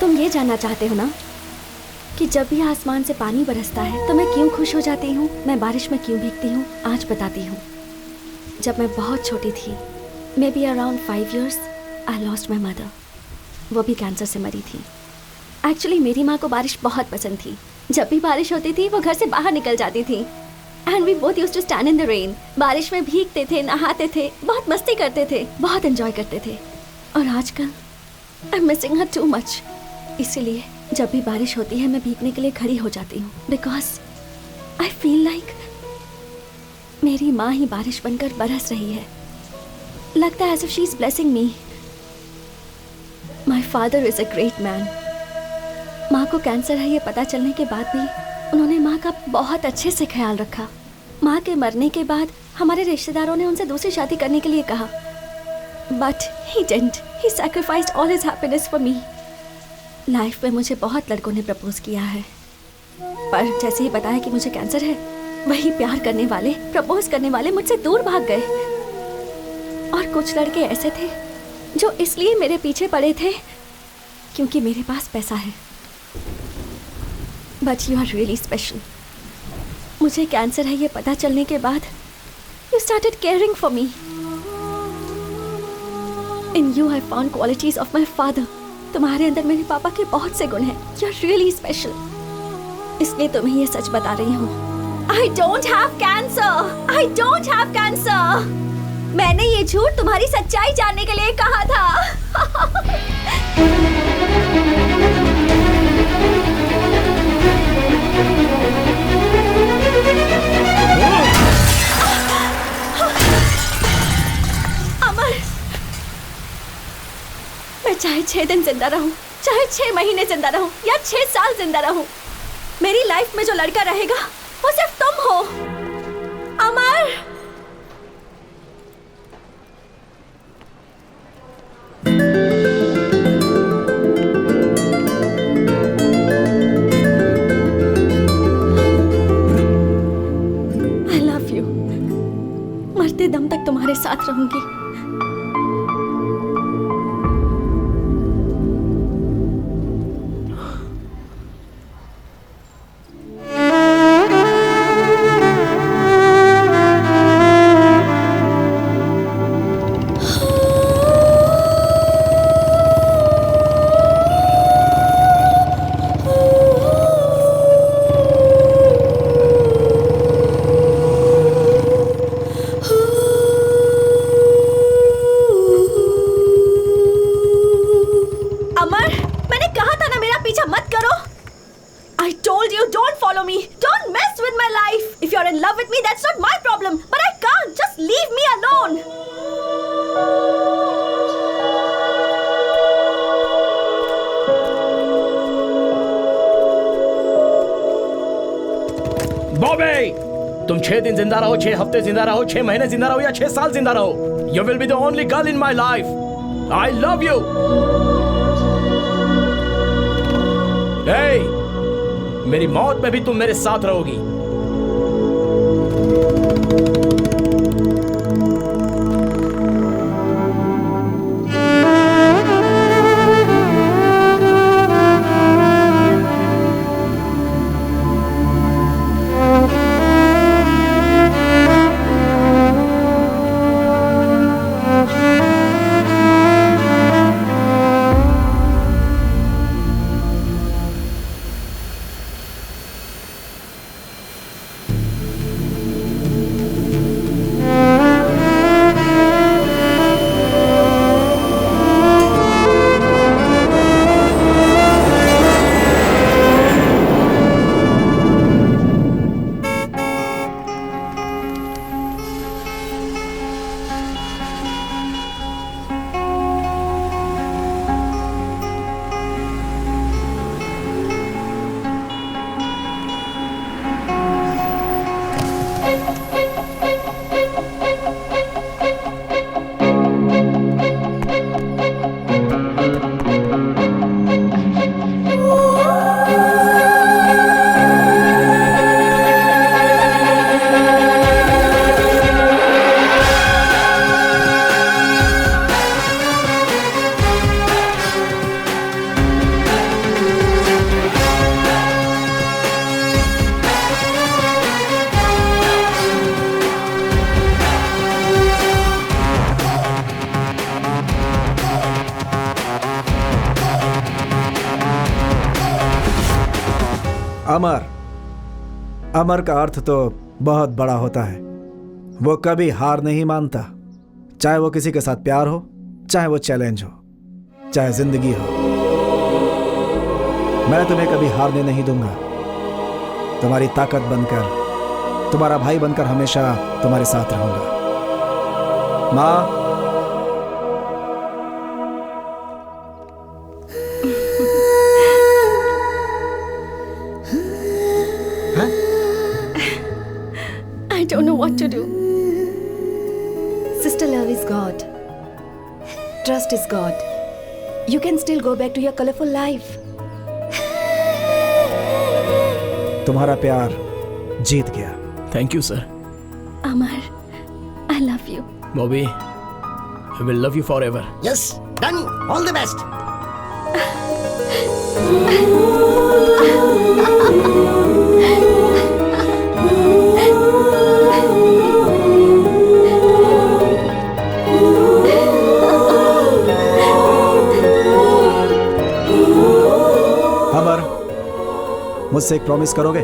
तुम ये जानना चाहते हो ना कि जब भी आसमान से पानी बरसता है तो मैं क्यों खुश हो जाती हूँ, मैं बारिश में क्यों भीगती हूँ? आज बताती हूँ। जब मैं बहुत छोटी थी, may be around 5 years, I lost my mother. वो भी कैंसर से मरी थी। एक्चुअली मेरी माँ को बारिश बहुत पसंद थी। जब भी बारिश होती थी वो घर से बाहर निकल जाती थी and we both used to stand in the rain. बारिश में भीगते थे, नहाते थे, बहुत मस्ती करते थे, बहुत एंजॉय करते थे। और आजकल I am missing her too much. इसीलिए जब भी बारिश होती है मैं भीगने के लिए खड़ी हो जाती हूँ, बिकॉज आई फील लाइक मेरी माँ ही बारिश बनकर बरस रही है। लगता है as if she is blessing me. My father is a great man. माँ को कैंसर है ये पता चलने के बाद भी उन्होंने माँ का बहुत अच्छे से ख्याल रखा। माँ के मरने के बाद हमारे रिश्तेदारों ने उनसे दूसरी शादी करने के लिए कहा, but he didn't. He sacrificed all his happiness for me. Life में मुझे बहुत लड़कों ने प्रपोज किया है, पर जैसे ही बताया कि मुझे कैंसर है, वही प्यार करने वाले, प्रपोज करने वाले मुझसे दूर भाग गए। और कुछ लड़के ऐसे थे जो इसलिए मेरे पीछे पड़े थे क्योंकि मेरे पास पैसा है। But you are really special. मुझे कैंसर है ये पता चलने के बाद you started caring for me. In you I found qualities of my father. तुम्हारे अंदर मेरे पापा के बहुत से गुण हैं। You are really special. इसलिए तुम्हें ये सच बता रही हूँ। I don't have cancer. I don't have cancer. मैंने ये झूठ तुम्हारी सच्चाई जानने के लिए कहा था। अमर, मैं चाहे 6 दिन जिंदा रहूं, चाहे 6 महीने जिंदा रहूं या 6 साल जिंदा रहूं, मेरी लाइफ में जो लड़का रहेगा वो सिर्फ तुम हो। अमर, I love you। मरते दम तक तुम्हारे साथ रहूंगी। तुम 6 दिन जिंदा रहो, 6 हफ्ते जिंदा रहो, 6 महीने जिंदा रहो या 6 साल जिंदा रहो, you will be the only girl in my life. I love you. मेरी मौत में भी तुम मेरे साथ रहोगी। अमर, अमर का अर्थ तो बहुत बड़ा होता है। वो कभी हार नहीं मानता, चाहे वो किसी के साथ प्यार हो, चाहे वो चैलेंज हो, चाहे जिंदगी हो। मैं तुम्हें कभी हारने नहीं दूंगा। तुम्हारी ताकत बनकर, तुम्हारा भाई बनकर हमेशा तुम्हारे साथ रहूंगा। माँ, I don't know what to do. Sister, love is God. Trust is God. You can still go back to your colorful life. तुम्हारा प्यार जीत गया। Thank you sir. Amar, I love you. Bobby, I will love you forever. Yes, done. All the best. अमर, मुझसे एक promise करोगे?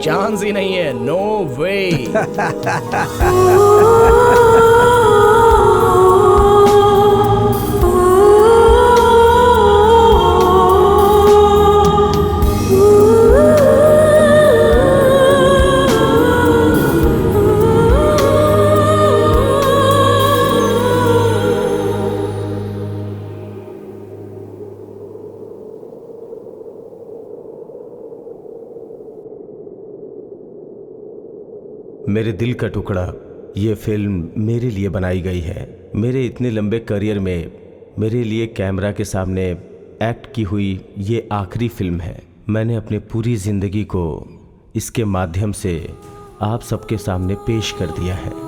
Chance ही नहीं है, no वे। मेरे दिल का टुकड़ा, ये फिल्म मेरे लिए बनाई गई है। मेरे इतने लंबे करियर में मेरे लिए कैमरा के सामने एक्ट की हुई ये आखिरी फिल्म है। मैंने अपनी पूरी ज़िंदगी को इसके माध्यम से आप सबके सामने पेश कर दिया है।